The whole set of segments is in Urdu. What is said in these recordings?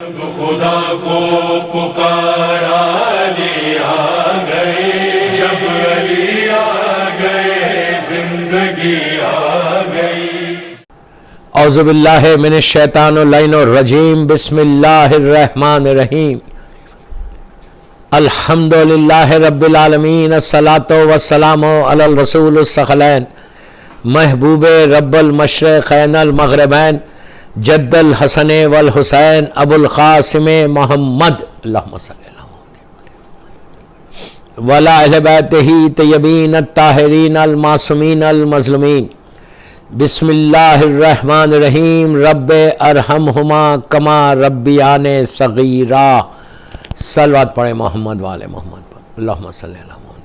خدا کو پکارا علی آ گئے، جب علی آ گئے زندگی آ گئی۔ اعوذ باللہ من الشیطان اللعین الرجیم، بسم اللہ الرحمن الرحیم، الحمد للہ رب العالمین، الصلاۃ والسلام علی الرسول الثقلین، محبوب رب المشرقین المغربین، جد الحسن والحسین، ابو القاسم محمد، اللہم صلی اللہ وعلی اہل بیتہ طیبین الطاہرین المعصومین المظلومین۔ بسم اللہ الرحمن الرحیم، رب ارحمہما کما ربیان صغیرا۔ صلوات پڑھیں محمد والے محمد پر، اللہم صلی اللہ محمد۔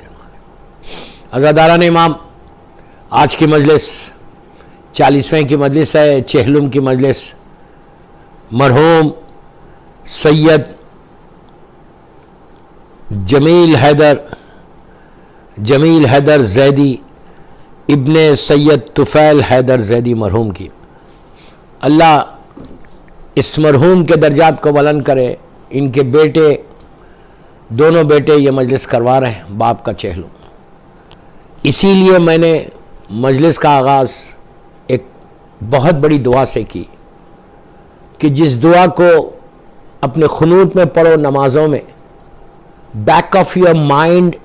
عزاداران امام، آج کی مجلس 40ویں کی مجلس ہے، چہلم کی مجلس۔ مرحوم سید جمیل حیدر زیدی ابن سید طفیل حیدر زیدی مرحوم کی، اللہ اس مرحوم کے درجات کو بلند کرے۔ ان کے بیٹے، دونوں بیٹے یہ مجلس کروا رہے ہیں، باپ کا چہلم۔ اسی لیے میں نے مجلس کا آغاز ایک بہت بڑی دعا سے کی کہ جس دعا کو اپنے قنوت میں پڑھو، نمازوں میں، بیک آف یور مائنڈ،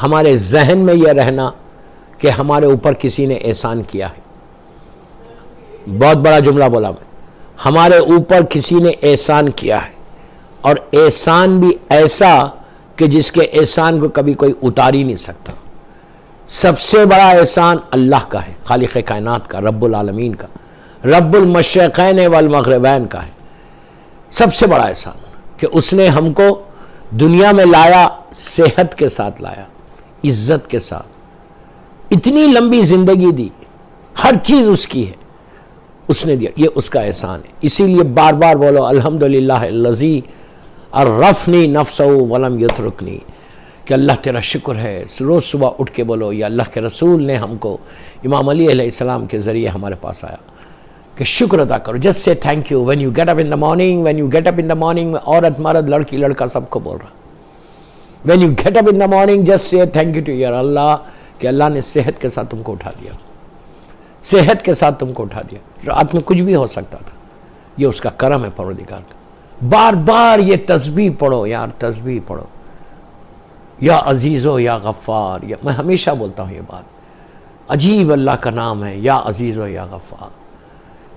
ہمارے ذہن میں یہ رہنا کہ ہمارے اوپر کسی نے احسان کیا ہے۔ بہت بڑا جملہ بولا میں، ہمارے اوپر کسی نے احسان کیا ہے، اور احسان بھی ایسا کہ جس کے احسان کو کبھی کوئی اتار ہی نہیں سکتا۔ سب سے بڑا احسان اللہ کا ہے، خالق کائنات کا، رب العالمین کا، رب المشرقین والمغربین کا ہے۔ سب سے بڑا احسان کہ اس نے ہم کو دنیا میں لایا، صحت کے ساتھ لایا، عزت کے ساتھ، اتنی لمبی زندگی دی، ہر چیز اس کی ہے، اس نے دیا، یہ اس کا احسان ہے۔ اسی لیے بار بار بولو الحمدللہ الذی عرفنی نفسہ ولم یترکنی، کہ اللہ تیرا شکر ہے۔ روز صبح اٹھ کے بولو، یا اللہ کے رسول نے ہم کو امام علی علیہ السلام کے ذریعے ہمارے پاس آیا کہ شکر ادا کرو، just say thank you when you get up in the morning, when you get up in the morning, عورت مرد لڑکی لڑکا سب کو بول رہا، when you get up in the morning just say thank you to your Allah, کہ اللہ نے صحت کے ساتھ تم کو اٹھا دیا، صحت کے ساتھ تم کو اٹھا دیا۔ رات میں کچھ بھی ہو سکتا تھا، یہ اس کا کرم ہے پروردگار کا۔ بار بار یہ تسبیح پڑھو یار، تسبیح پڑھو، یا عزیزو یا غفار۔ میں ہمیشہ بولتا ہوں یہ بات، عجیب اللہ کا نام ہے، یا عزیزو یا غفار۔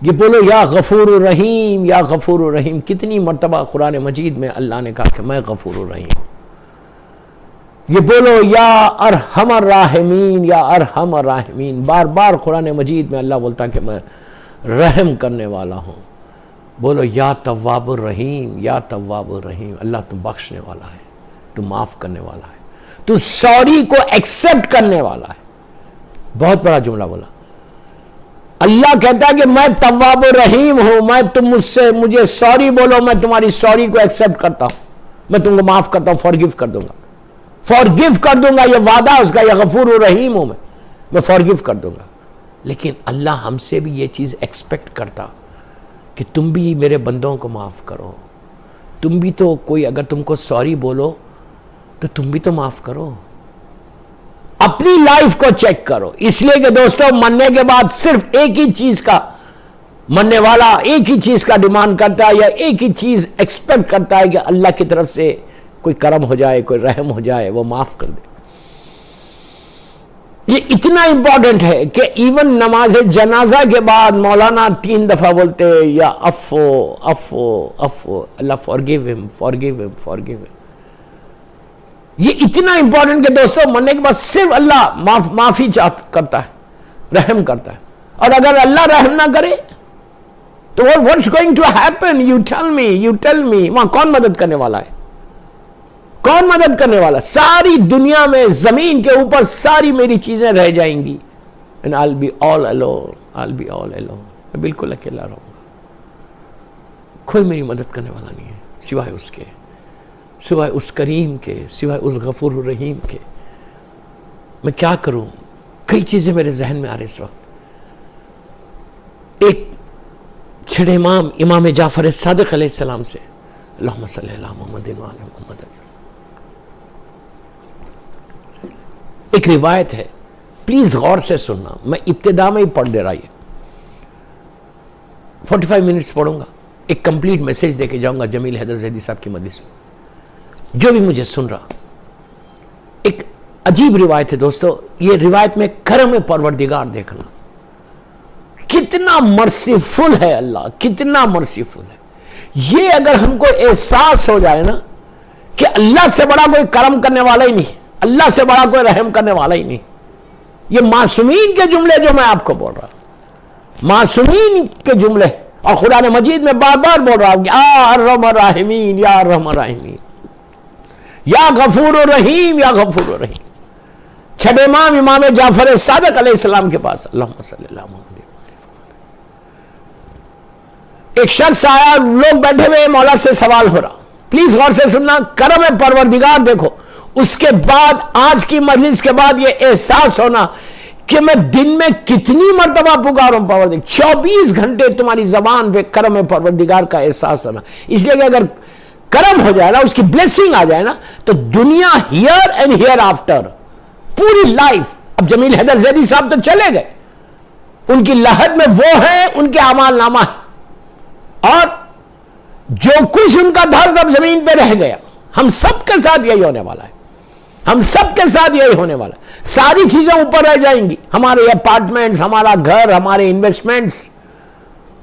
یہ بولو یا غفور الرحیم، یا غفور الرحیم۔ کتنی مرتبہ قرآن مجید میں اللہ نے کہا کہ میں غفور الرحیم ہوں۔ یہ بولو یا ارحم الراحمین، یا ارحم الراحمین۔ بار بار قرآن مجید میں اللہ بولتا کہ میں رحم کرنے والا ہوں۔ بولو یا تواب الرحیم، یا تواب الرحیم۔ اللہ تو بخشنے والا ہے، تو معاف کرنے والا ہے، تو سوری کو ایکسپٹ کرنے والا ہے۔ بہت بڑا جملہ بولا۔ اللہ کہتا ہے کہ میں تواب الرحیم ہوں، میں تم مجھے سوری بولو، میں تمہاری سوری کو ایکسپٹ کرتا ہوں، میں تم کو معاف کرتا ہوں، فارگیو کر دوں گا، فارگیو کر دوں گا۔ یہ وعدہ اس کا، یہ غفور الرحیم ہوں میں فارگیو کر دوں گا۔ لیکن اللہ ہم سے بھی یہ چیز ایکسپیکٹ کرتا کہ تم بھی میرے بندوں کو معاف کرو، تم بھی تو کوئی اگر تم کو سوری بولو تو تم بھی تو معاف کرو۔ اپنی لائف کو چیک کرو۔ اس لیے کہ دوستو، مرنے کے بعد صرف ایک ہی چیز کا مرنے والا ایک ہی چیز کا ڈیمانڈ کرتا ہے، یا ایک ہی چیز ایکسپیکٹ کرتا ہے کہ اللہ کی طرف سے کوئی کرم ہو جائے، کوئی رحم ہو جائے، وہ معاف کر دے۔ یہ اتنا امپورٹنٹ ہے کہ ایون نماز جنازہ کے بعد مولانا 3 دفعہ بولتے یا عفو عفو عفو، اللہ فارگیو ہم، فارگیو ہم، فارگیو ہم۔ یہ اتنا امپورٹنٹ کہ دوستو، مرنے کے بعد صرف اللہ معافی کرتا ہے، رحم کرتا ہے۔ اور اگر اللہ رحم نہ کرے تو what's going to happen؟ You tell me، وہاں کون مدد کرنے والا ہے؟ کون مدد کرنے والا؟ ساری دنیا میں، زمین کے اوپر ساری میری چیزیں رہ جائیں گی، and I'll be all alone، میں بالکل اکیلا رہوں گا، کوئی میری مدد کرنے والا نہیں ہے سوائے اس کے، سوائے اس کریم کے، سوائے اس غفور الرحیم کے۔ میں کیا کروں؟ کئی چیزیں میرے ذہن میں آ رہے اس وقت۔ ایک چھڑے امام جعفر صادق علیہ السلام سے اللہم صلی علی محمد وعلی محمد. ایک روایت ہے, پلیز غور سے سننا, میں ابتدا میں ہی پڑھ دے رہا, یہ 45 منٹس پڑھوں گا, ایک کمپلیٹ میسج دے کے جاؤں گا جمیل حیدر زیدی صاحب کی مجلس میں. جو بھی مجھے سن رہا, ایک عجیب روایت ہے دوستو, یہ روایت میں کرم پروردگار دیکھنا, کتنا مرسیفل ہے اللہ, کتنا مرسیفل ہے. یہ اگر ہم کو احساس ہو جائے نا کہ اللہ سے بڑا کوئی کرم کرنے والا ہی نہیں, اللہ سے بڑا کوئی رحم کرنے والا ہی نہیں. یہ معصومین کے جملے جو میں آپ کو بول رہا ہوں, معصومین کے جملے, اور قرآن مجید میں بار بار بول رہا ہوں کہ یا ارحم الراحمین, یا ارحم الراحمین, یا غفور الرحیم, یا غفور الرحیم. چھٹے امام جعفر صادق علیہ السلام کے پاس, اللہم صلی اللہ محمد, ایک شخص آیا, لوگ بیٹھے ہوئے, مولا سے سوال ہو رہا. پلیز غور سے سننا, کرم پروردگار دیکھو. اس کے بعد, آج کی مجلس کے بعد یہ احساس ہونا کہ میں دن میں کتنی مرتبہ پکاروں پروردگار. 24 گھنٹے تمہاری زبان پہ کرم پروردگار کا احساس ہونا. اس لیے کہ اگر کرم ہو جائے نا, اس کی بلیسنگ آ جائے نا, تو دنیا ہیئر اینڈ ہیئر آفٹر, پوری لائف. اب جمیل حیدر زیدی صاحب تو چلے گئے, ان کی لحد میں وہ ہیں, ان کے اعمال نامہ ہے, اور جو کچھ ان کا تھا سب زمین پہ رہ گیا. ہم سب کے ساتھ یہی ہونے والا ہے, ہم سب کے ساتھ یہی ہونے والا ہے. ساری چیزیں اوپر رہ جائیں گی, ہمارے اپارٹمنٹس, ہمارا گھر, ہمارے انویسٹمنٹس,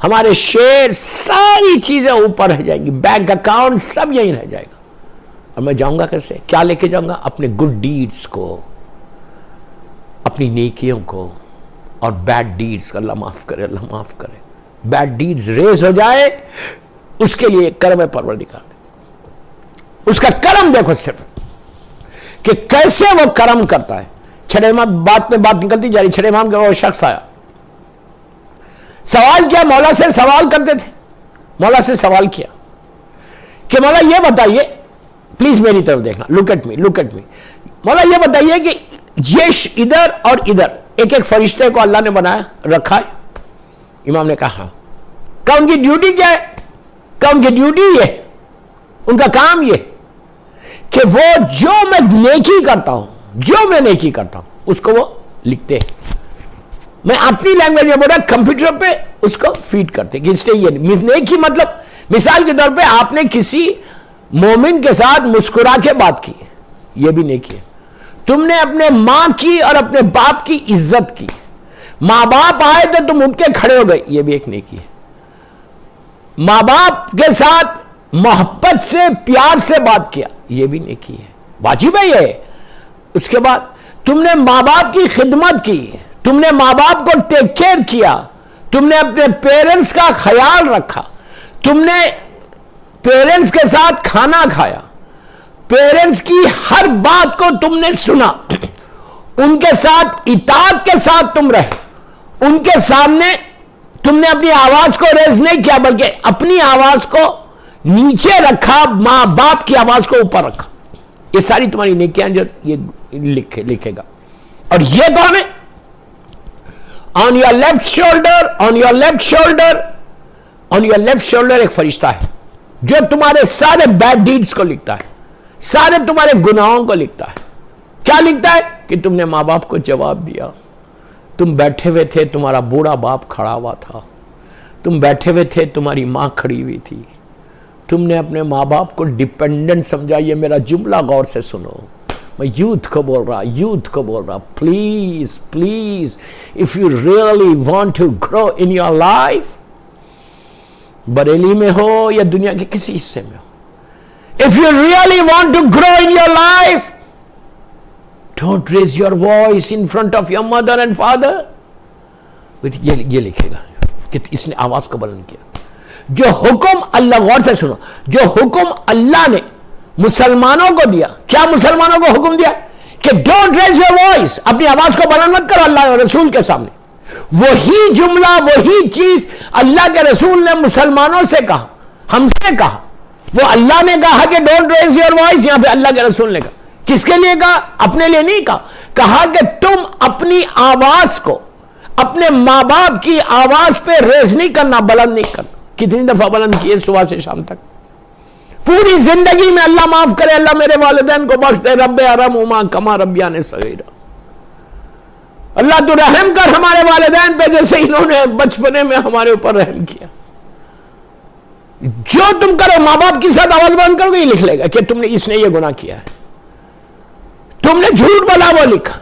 ہمارے شیئر, ساری چیزیں اوپر رہ جائیں گی. بینک اکاؤنٹ سب یہی رہ جائے گا. اور میں جاؤں گا کیسے, کیا لے کے جاؤں گا؟ اپنے گڈ ڈیڈز کو, اپنی نیکیوں کو, اور بیڈ ڈیڈز کو. اللہ معاف کرے, اللہ معاف کرے. بیڈ ڈیڈز ریز ہو جائے, اس کے لیے کرم پروردگار دے. اس کا کرم دیکھو صرف کہ کیسے وہ کرم کرتا ہے. چھٹے امام, بات میں بات نکلتی جا رہی, چھٹے امام کا وہ شخص آیا, سوال کیا, مولا سے سوال کرتے تھے, مولا سے سوال کیا کہ مولا یہ بتائیے, پلیز میری طرف دیکھنا, look at me, look at me. مولا یہ بتائیے کہ یہ ادھر اور ادھر ایک ایک فرشتے کو اللہ نے بنایا رکھا ہے. امام نے کہا ہاں. کہ ان کی ڈیوٹی کیا ہے؟ کہ ان کی ڈیوٹی یہ, ان کا کام یہ کہ وہ جو میں نیکی کرتا ہوں, جو میں نیکی کرتا ہوں, اس کو وہ لکھتے ہیں. میں اپنی لینگویج میں بول رہا, کمپیوٹر پہ اس کو فیڈ کرتے کہ اس نے یہ نیکی. مطلب مثال کے طور پہ آپ نے کسی مومن کے ساتھ مسکرا کے بات کی, یہ بھی نیکی ہے. تم نے اپنے ماں کی اور اپنے باپ کی عزت کی, ماں باپ آئے تو تم اٹھ کے کھڑے ہو گئے, یہ بھی ایک نیکی ہے. ماں باپ کے ساتھ محبت سے, پیار سے بات کیا, یہ بھی نیکی ہے, واجب ہے یہ. اس کے بعد تم نے ماں باپ کی خدمت کی, تم نے ماں باپ کو ٹیک کیئر کیا, تم نے اپنے پیرنٹس کا خیال رکھا, تم نے پیرنٹس کے ساتھ کھانا کھایا, پیرنٹس کی ہر بات کو تم نے سنا, ان کے ساتھ اطاعت کے ساتھ تم رہے, ان کے سامنے تم نے اپنی آواز کو ریز نہیں کیا بلکہ اپنی آواز کو نیچے رکھا, ماں باپ کی آواز کو اوپر رکھا. یہ ساری تمہاری نیکیاں جو یہ لکھے گا. اور یہ کون ہے؟ On your left shoulder, on your left shoulder, on your left shoulder ایک فرشتہ ہے جو تمہارے سارے بیڈ ڈیڈز کو لکھتا ہے, سارے تمہارے گناہوں کو لکھتا ہے. کیا لکھتا ہے؟ کہ تم نے ماں باپ کو جواب دیا, تم بیٹھے ہوئے تھے, تمہارا بوڑھا باپ کھڑا ہوا تھا, تم بیٹھے ہوئے تھے, تمہاری ماں کھڑی ہوئی تھی, تم نے اپنے ماں باپ کو ڈیپینڈنٹ سمجھا. یہ میرا جملہ غور سے سنو, میں یوتھ کو بول رہا, یوتھ کو بول رہا, please please, if you really want to grow in your life, Bareilly میں ہو یا دنیا کے کسی حصے میں ہو, if you really want to grow in your life, don't raise your voice in front of your mother and father. یہ لکھے گا کہ اس نے آواز کو بلند کیا. جو حکم اللہ, غور سے سنو, جو حکم اللہ نے مسلمانوں کو دیا, کیا مسلمانوں کو حکم دیا کہ ڈونٹ ریز یور وائس, اپنی آواز کو بلند مت کرو اللہ اور رسول کے سامنے. وہی جملہ, وہی چیز اللہ کے رسول نے مسلمانوں سے کہا, ہم سے کہا. وہ اللہ نے کہا کہ ڈونٹ ریز یور وائس, یہاں پہ اللہ کے رسول نے کہا. کس کے لیے کہا؟ اپنے لیے نہیں کہا. کہا کہ تم اپنی آواز کو اپنے ماں باپ کی آواز پہ ریز نہیں کرنا, بلند نہیں کرنا. کتنی دفعہ بلند کیے صبح سے شام تک؟ پوری زندگی میں اللہ معاف کرے، اللہ میرے والدین کو بخش دے، رب ارحمہما کما ربیانی صغیرا، اللہ تو رحم کر ہمارے والدین پہ جیسے انہوں نے بچپنے میں ہمارے اوپر رحم کیا۔ جو تم کرو، ماں باپ کے ساتھ آواز بند کرو گے، یہ لکھ لے گا کہ تم نے، اس نے یہ گناہ کیا ہے، تم نے جھوٹ بولا وہ لکھا،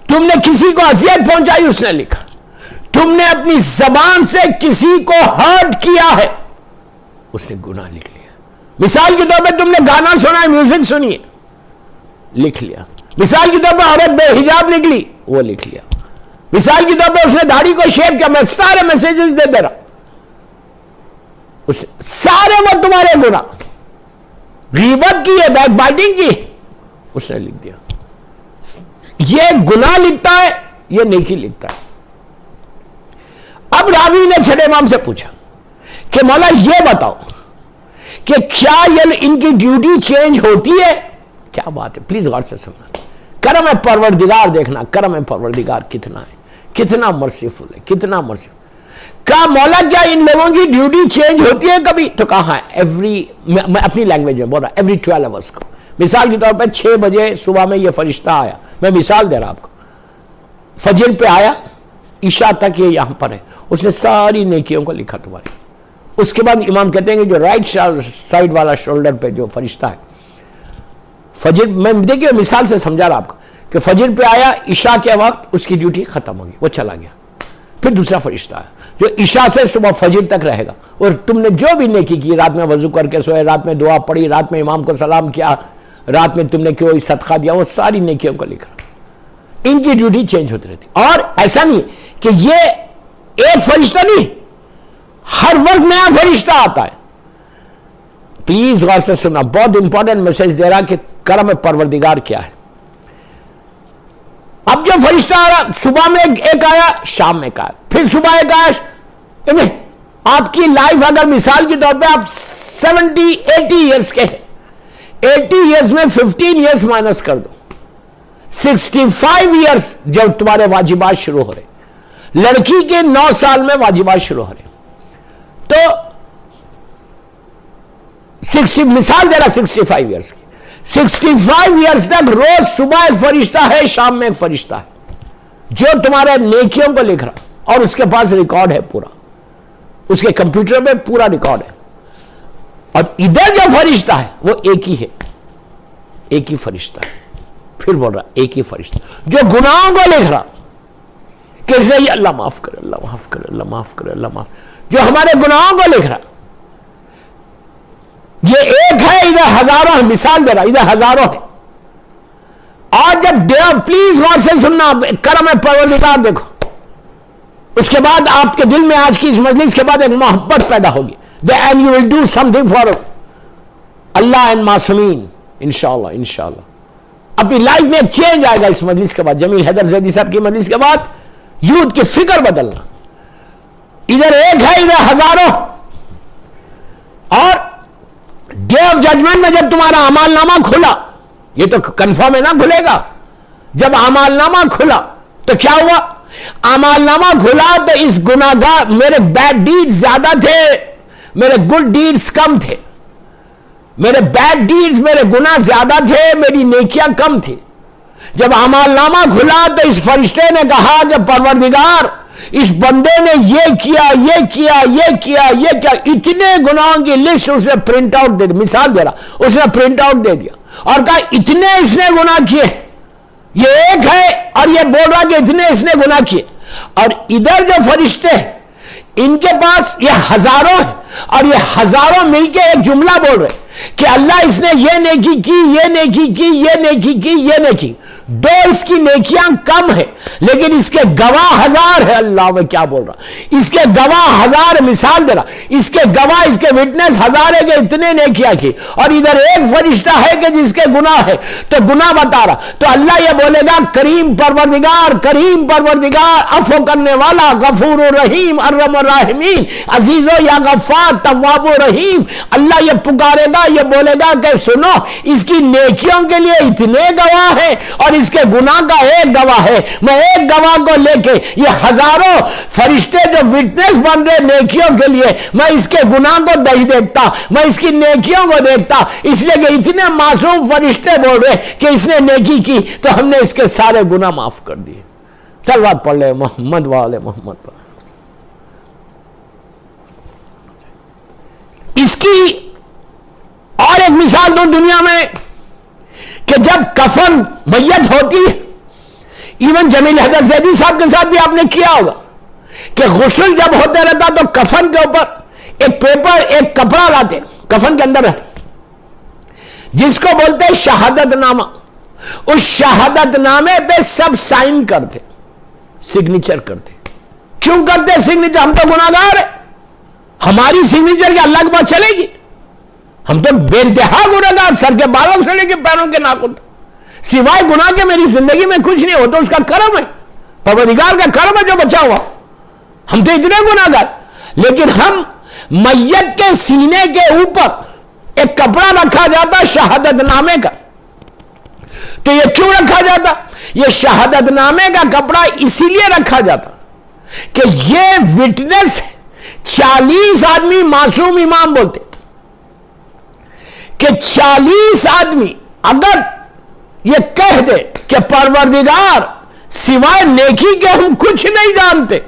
تم نے کسی کو اذیت پہنچائی اس نے لکھا، تم نے اپنی زبان سے کسی کو ہرٹ کیا ہے اس نے گناہ لکھ لیا۔ مثال کے طور پہ تم نے گانا سنا ہے، میوزک سنی ہے، لکھ لیا۔ مثال کے طور پہ عورت بے حجاب نکلی، وہ لکھ لیا۔ مثال کے طور پہ اس نے داڑھی کو شیو کیا، میں سارے میسیجز دے دے رہا، سارے وہ تمہارے گناہ، غیبت کی ہے، بیک بائٹنگ کی، اس نے لکھ دیا۔ یہ گناہ لکھتا ہے، یہ نیکی لکھتا ہے۔ اب راوی نے چھٹے امام سے پوچھا کہ مولا یہ بتاؤ کہ کیا یہ ان کی ڈیوٹی چینج ہوتی ہے؟ کیا بات ہے، پلیز غور سے سننا۔ کرم پروردگار دیکھنا، کرم پروردگار کتنا ہے، کتنا مرسیفل ہے، کتنا مرسیفل۔ کہا مولا کیا ان لوگوں کی ڈیوٹی چینج ہوتی ہے کبھی؟ تو کہا ہے میں اپنی لینگویج میں بول رہا ایوری 12 hours کو۔ مثال کے طور پہ 6 بجے صبح میں یہ فرشتہ آیا، میں مثال دے رہا آپ کو، فجر پہ آیا، عشاء تک یہ یہاں پر ہے، اس نے ساری نیکیوں کو لکھا تمہاری۔ اس کے بعد امام کہتے ہیں کہ جو رائٹ سائڈ والا شولڈر پہ جو فرشتہ ہے، فجر میں دیکھیے مثال سے سمجھا رہا آپ کو کہ فجر پہ آیا، عشاء کے وقت اس کی ڈیوٹی ختم ہوگی، وہ چلا گیا۔ پھر دوسرا فرشتہ آیا جو عشاء سے صبح فجر تک رہے گا، اور تم نے جو بھی نیکی کی، رات میں وضو کر کے سوئے، رات میں دعا پڑھی، رات میں امام کو سلام کیا، رات میں تم نے کوئی صدقہ دیا، وہ ساری نیکیوں کو لکھ رہا۔ ان کی ڈیوٹی چینج ہوتی رہتی، اور ایسا نہیں کہ یہ ایک فرشتہ نہیں، ہر وقت نیا فرشتہ آتا ہے۔ پلیز غور سے سننا، بہت امپورٹنٹ میسج دے رہا کہ کرم پروردگار کیا ہے۔ اب جو فرشتہ آ رہا، صبح میں ایک آیا، شام میں ایک آیا، پھر صبح ایک آیا۔ آپ کی لائف اگر مثال کے طور پہ آپ 70-80 ایئرس کے ہیں، 80 ایئرس میں 15 ایئرس مائنس کر دو، 65 ایئرس جب تمہارے واجبات شروع ہو رہے، لڑکی کے 9 سال میں واجبات شروع ہو رہے، تو 60 مثال دے رہا 65 ایئرس کی، 65 ایئرس تک روز صبح ایک فرشتہ ہے، شام میں ایک فرشتہ ہے جو تمہارے نیکیوں کو لکھ رہا، اور اس کے پاس ریکارڈ ہے پورا، اس کے کمپیوٹر میں پورا ریکارڈ ہے۔ اور ادھر جو فرشتہ ہے وہ ایک ہی ہے، ایک ہی فرشتہ ہے، پھر بول رہا ایک ہی فرشتہ جو گناہوں کو لکھ رہا، کیسے ہی اللہ معاف کرے، اللہ معاف کرے، اللہ معاف کرے، اللہ معاف، جو ہمارے گناہوں کو لکھ رہا۔ یہ ایک ہے، ادھر ہزاروں ہے، مثال دے رہا، ادھر ہزاروں ہے۔ اور جب پلیز غور سے سننا، کرم پروردگار دیکھو، اس کے بعد آپ کے دل میں آج کی اس مجلس کے بعد ایک محبت پیدا ہوگی، and you will do something for Allah and معصومین، انشاءاللہ انشاءاللہ اپنی لائف میں ایک چینج آئے گا اس مجلس کے بعد، جمیل حیدر زیدی صاحب کی مجلس کے بعد، یوتھ کی فکر بدلنا۔ ادھر ایک ہے، ادھر ہزاروں۔ اور ڈے آف ججمنٹ میں جب تمہارا اعمال نامہ کھلا، یہ تو کنفرم ہے نا کھلے گا، جب اعمال نامہ کھلا تو کیا ہوا؟ اعمال نامہ کھلا تو اس گناہگار، میرے بیڈ ڈیڈز زیادہ تھے، میرے گڈ ڈیڈز کم تھے، میرے بیڈ ڈیڈز، میرے گناہ زیادہ تھے، میری نیکیاں کم تھی۔ جب اعمال نامہ کھلا تو اس فرشتے نے کہا کہ پروردگار، اس بندے نے یہ کیا، یہ کیا، یہ کیا، یہ کیا، اتنے گناہوں کی لسٹ اس نے پرنٹ آؤٹ دے دی، مثال دے رہا، اس نے پرنٹ آؤٹ دے دیا اور کہا اتنے اس نے گناہ کیے، یہ ایک ہے اور یہ بول رہا کہ اتنے اس نے گناہ کیے۔ اور ادھر جو فرشتے ہیں ان کے پاس یہ ہزاروں ہیں، اور یہ ہزاروں مل کے ایک جملہ بول رہے کہ اللہ اس نے یہ نیکی کی، یہ نیکی کی، یہ نیکی کی، یہ نیکی، دو اس کی نیکیاں کم ہے لیکن اس کے گواہ ہزار ہے۔ اللہ میں کیا بول رہا، اس کے گواہ ہزار، مثال دے رہا، اس کے گواہ، اس کے وٹنس ہزار ہے کہ اتنے نیکیاں کی، اور ادھر ایک فرشتہ ہے کہ جس کے گناہ ہے، تو گناہ بتا رہا۔ تو اللہ یہ بولے گا کریم پروردگار، کریم پروردگار، عفو کرنے والا، غفور الرحیم، ارحم الراحمین، عزیز و یا غفار، تواب الرحیم۔ اللہ یہ پکارے گا، یہ بولے گا کہ سنو، اس کی نیکیوں کے لیے اتنے گواہ ہیں اور اس اس کے گناہ کا ایک گواہ ہے. میں ایک گواہ کو لے کے یہ ہزاروں فرشتے جو وٹنس بن رہے نیکیوں کے لیے، میں اس کے گناہ کو نہیں دیکھتا، میں اس کی نیکیوں کو دیکھتا. اس لیے کہ اتنے معصوم فرشتے بول رہے کہ اس نے نیکی کی تو ہم نے اس کے سارے گناہ معاف کر دیے. صلوات پڑھ لے محمد والے محمد پر. اس کی اور ایک مثال دوں دنیا میں کہ جب کفن میت ہوتی ہے، ایون جمیل حیدر زیدی صاحب کے ساتھ بھی آپ نے کیا ہوگا کہ غسل جب ہوتے رہتا تو کفن کے اوپر ایک پیپر ایک کپڑا لاتے کفن کے اندر رہتا جس کو بولتے ہیں شہادت نامہ. اس شہادت نامے پہ سب سائن کرتے، سگنیچر کرتے. کیوں کرتے سگنیچر؟ ہم تو گناہگار ہیں، ہماری سگنیچر کیا اللہ کے پاس چلے گی؟ ہم تو بے انتہا گناہگار، سر کے بالوں سے لے کے پیروں کے ناخن تک. سوائے گناہ کے میری زندگی میں کچھ نہیں ہو، تو اس کا کرم ہے، پروردگار کا کرم ہے جو بچا ہوا. ہم تو اتنے گناہگار. لیکن ہم میت کے سینے کے اوپر ایک کپڑا رکھا جاتا شہادت نامے کا. تو یہ کیوں رکھا جاتا؟ یہ شہادت نامے کا کپڑا اسی لیے رکھا جاتا کہ یہ وٹنس 40 آدمی معصوم امام بولتے کہ 40 آدمی اگر یہ کہہ دے کہ پروردگار سوائے نیکی کے ہم کچھ نہیں جانتے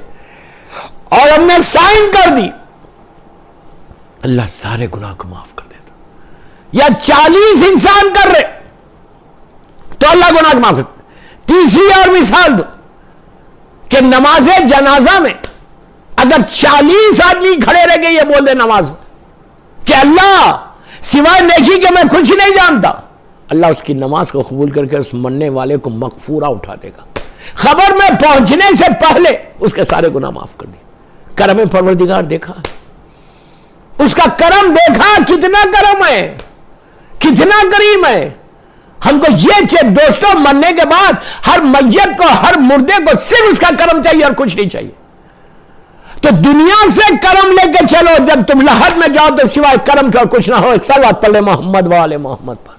اور ہم نے سائن کر دی، اللہ سارے گناہ کو معاف کر دیتا. یا 40 انسان کر رہے تو اللہ گناہ کو معاف کرتا. تیسری اور مثال دو کہ نماز جنازہ میں اگر 40 آدمی کھڑے رہ کے یہ بول دے نماز میں کہ اللہ سوائے نیکی کے میں کچھ نہیں جانتا، اللہ اس کی نماز کو قبول کر کے اس مرنے والے کو مغفورہ اٹھا دے گا. خبر میں پہنچنے سے پہلے اس کے سارے گناہ معاف کر دے. کرم پروردگار دیکھا، اس کا کرم دیکھا، کتنا کرم ہے، کتنا کریم ہے. ہم کو یہ دوستوں مرنے کے بعد ہر میت کو ہر مردے کو صرف اس کا کرم چاہیے اور کچھ نہیں چاہیے. تو دنیا سے کرم لے کے چلو، جب تم لحد میں جاؤ تو سوائے کرم کا کچھ نہ ہو. ایک صلوات پڑھ لے محمد والے محمد پر.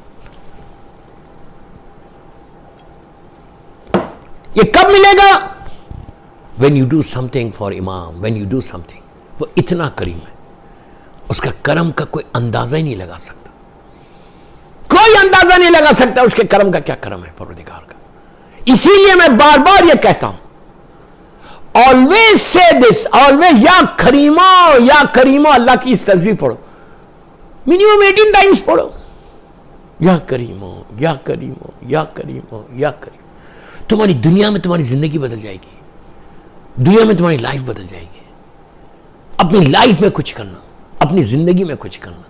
یہ کب ملے گا؟ when you do something for امام، when you do something. وہ اتنا کریم ہے، اس کا کرم کا کوئی اندازہ ہی نہیں لگا سکتا، کوئی اندازہ نہیں لگا سکتا اس کے کرم کا کیا کرم ہے پروردگار کا. اسی لیے میں بار بار یہ کہتا ہوں، always say this, always یا کریمو اللہ کی اس تصویر پڑھو، منیمم 18 ٹائمز پڑھو، یا کریمو یا کریمو یا کریمو یا کریم. تمہاری دنیا میں تمہاری زندگی بدل جائے گی، دنیا میں تمہاری لائف بدل جائے گی. اپنی لائف میں کچھ کرنا، اپنی زندگی میں کچھ کرنا.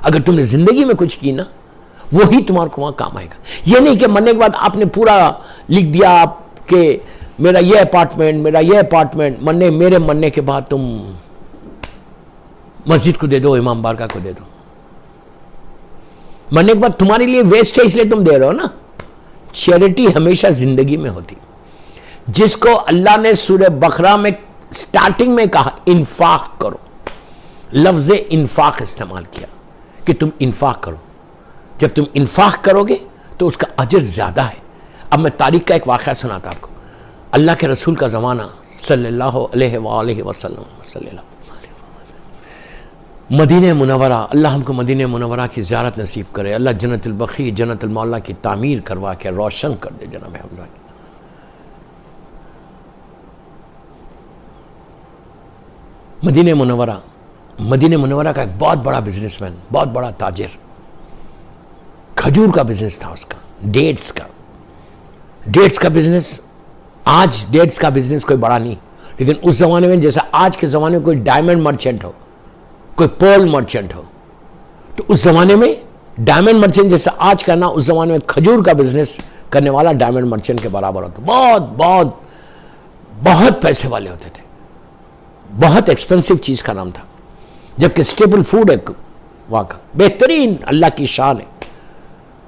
اگر تم نے زندگی میں کچھ کی نا، وہی تمہارے کو وہاں کام آئے گا. یہ نہیں کہ مرنے کے بعد آپ نے پورا لکھ دیا کہ میرا یہ اپارٹمنٹ، میرا یہ اپارٹمنٹ، میرے مرنے کے بعد تم مسجد کو دے دو، امام بارگاہ کو دے دو. مرنے کے بعد تمہارے لیے ویسٹ ہے اس لیے تم دے رہے ہو نا. چیریٹی ہمیشہ زندگی میں ہوتی. جس کو اللہ نے سورہ بقرہ میں سٹارٹنگ میں کہا انفاق کرو، لفظ انفاق استعمال کیا کہ تم انفاق کرو. جب تم انفاق کرو گے تو اس کا اجر زیادہ ہے. اب میں تاریخ کا ایک واقعہ سناتا آپ کو. اللہ کے رسول کا زمانہ صلی اللہ علیہ وآلہ وسلم، مدینہ منورہ. اللہ ہم کو مدینہ منورہ کی زیارت نصیب کرے. اللہ جنت البقیع جنت المعلا کی تعمیر کروا کے روشن کر دے جناب حمزہ کی. مدینہ منورہ کا ایک بہت بڑا بزنس مین، بہت بڑا تاجر. کھجور کا بزنس تھا اس کا، ڈیٹس کا بزنس. آج ڈیٹس کا بزنس کوئی بڑا نہیں، لیکن اس زمانے میں جیسا آج کے زمانے میں کوئی ڈائمنڈ مرچنٹ ہو، کوئی پول مرچنٹ ہو، تو اس زمانے میں ڈائمنڈ مرچنٹ جیسا آج کرنا، اس زمانے میں کھجور کا بزنس کرنے والا ڈائمنڈ مرچنٹ کے برابر ہوتا. بہت بہت بہت پیسے والے ہوتے تھے. بہت ایکسپینسو چیز کا نام تھا، جبکہ اسٹیپل فوڈ ہے وہاں کا، بہترین، اللہ کی شان ہے.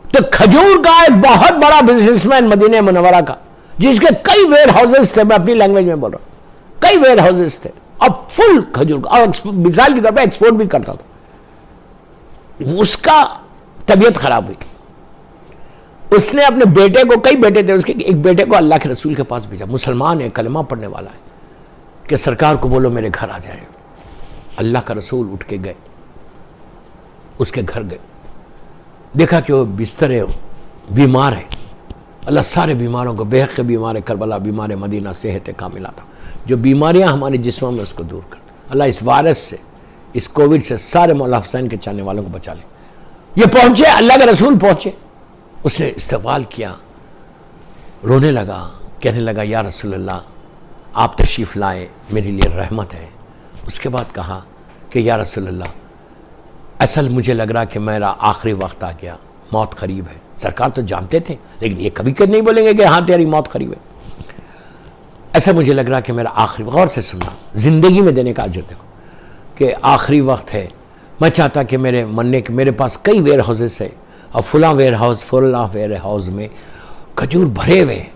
تو کھجور کا ایک بہت بڑا بزنس مین مدینہ منورہ کا، جس کے کئی ویئر ہاؤسز تھے. میں اپنی لینگویج میں بول رہا ہوں، کئی ویئر ہاؤسز تھے. اب فل کھجور کا، اور مثال کے طور پہ ایکسپورٹ بھی کرتا تھا. اس کا طبیعت خراب ہوئی. اس نے اپنے بیٹے کو, کئی بیٹے تھے اس کے, ایک بیٹے کو اللہ کے رسول کے پاس بھیجا, مسلمان ہے, کلمہ پڑھنے والا ہے, کہ سرکار کو بولو میرے گھر آ جائیں. اللہ کا رسول اٹھ کے گئے, اس کے گھر گئے, دیکھا کہ وہ بستر ہے, بیمار ہے. اللہ سارے بیماروں کو, بے حق بیمار کربلا, بیمار مدینہ, صحت کاملہ تھا, جو بیماریاں ہمارے جسموں میں اس کو دور کر. اللہ اس وائرس سے, اس کووڈ سے سارے مولا حسین کے چاہنے والوں کو بچا لے. یہ پہنچے, اللہ کے رسول پہنچے, اس نے استقبال کیا, رونے لگا, کہنے لگا یا رسول اللہ آپ تشریف لائے, میرے لیے رحمت ہے. اس کے بعد کہا کہ یا رسول اللہ اصل مجھے لگ رہا کہ میرا آخری وقت آ گیا, موت قریب ہے. سرکار تو جانتے تھے, لیکن یہ کبھی نہیں بولیں گے کہ ہاں تیری موت قریب ہے. ایسا مجھے لگ رہا کہ میرا آخری, غور سے سننا, زندگی میں دینے کا اجر دیکھو, کہ آخری وقت ہے. میں چاہتا کہ میرے مننے کے, میرے پاس کئی ویئر ہاؤسز ہے, اور فلاں ویئر ہاؤس میں کھجور بھرے ہوئے ہیں.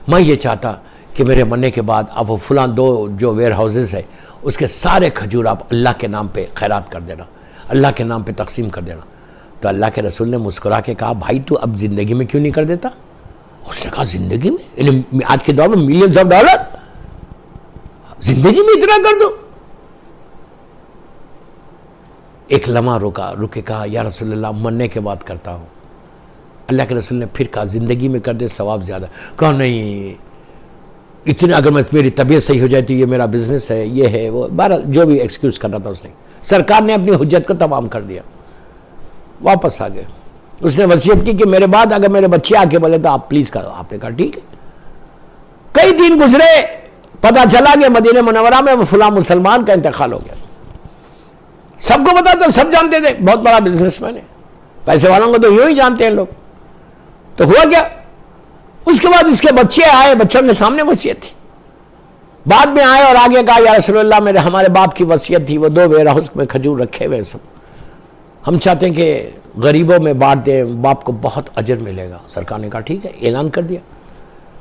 میں یہ چاہتا کہ میرے مرنے کے بعد اب وہ فلاں 2 جو ویئر ہاؤسز ہے اس کے سارے کھجور آپ اللہ کے نام پہ خیرات کر دینا, اللہ کے نام پہ تقسیم کر دینا. تو اللہ کے رسول نے مسکرا کے کہا بھائی تو اب زندگی میں کیوں نہیں کر دیتا؟ اس نے کہا زندگی میں, آج کے دور میں ملینز آف ڈالر, زندگی میں اتنا کر دو. ایک لمحہ رک کے کہا یا رسول اللہ مرنے کے بعد کرتا ہوں. اللہ کے رسول نے پھر کہا زندگی میں کر دے ثواب زیادہ. کہا نہیں اتنا, اگر میری طبیعت صحیح ہو جائے تو یہ میرا بزنس ہے, یہ ہے وہ, بہرحال جو بھی ایکسکیوز کرنا تھا اس نے. سرکار نے اپنی حجت کو تمام کر دیا, واپس آ گئے. اس نے وصیت کی کہ میرے بعد اگر میرے بچے آ کے بولے تو آپ پلیز کرو. آپ نے کہا ٹھیک ہے. کئی دن گزرے, پتہ چلا کہ مدینہ منورہ میں وہ فلاں مسلمان کا انتقال ہو گیا. سب کو پتا تھا, سب جانتے تھے, بہت بڑا بزنس مین ہے, پیسے والوں کو تو یوں ہی جانتے ہیں لوگ. تو ہوا کیا, اس کے بعد اس کے بچے آئے, بچوں کے سامنے وصیت تھی, بعد میں آئے اور آگے کہا یا رسول اللہ ہمارے باپ کی وصیت تھی, وہ 2 ویئر ہاؤس میں کھجور رکھے ہوئے سب, ہم چاہتے ہیں کہ غریبوں میں بانٹ دیں, باپ کو بہت اجر ملے گا. سرکار نے کہا ٹھیک ہے. اعلان کر دیا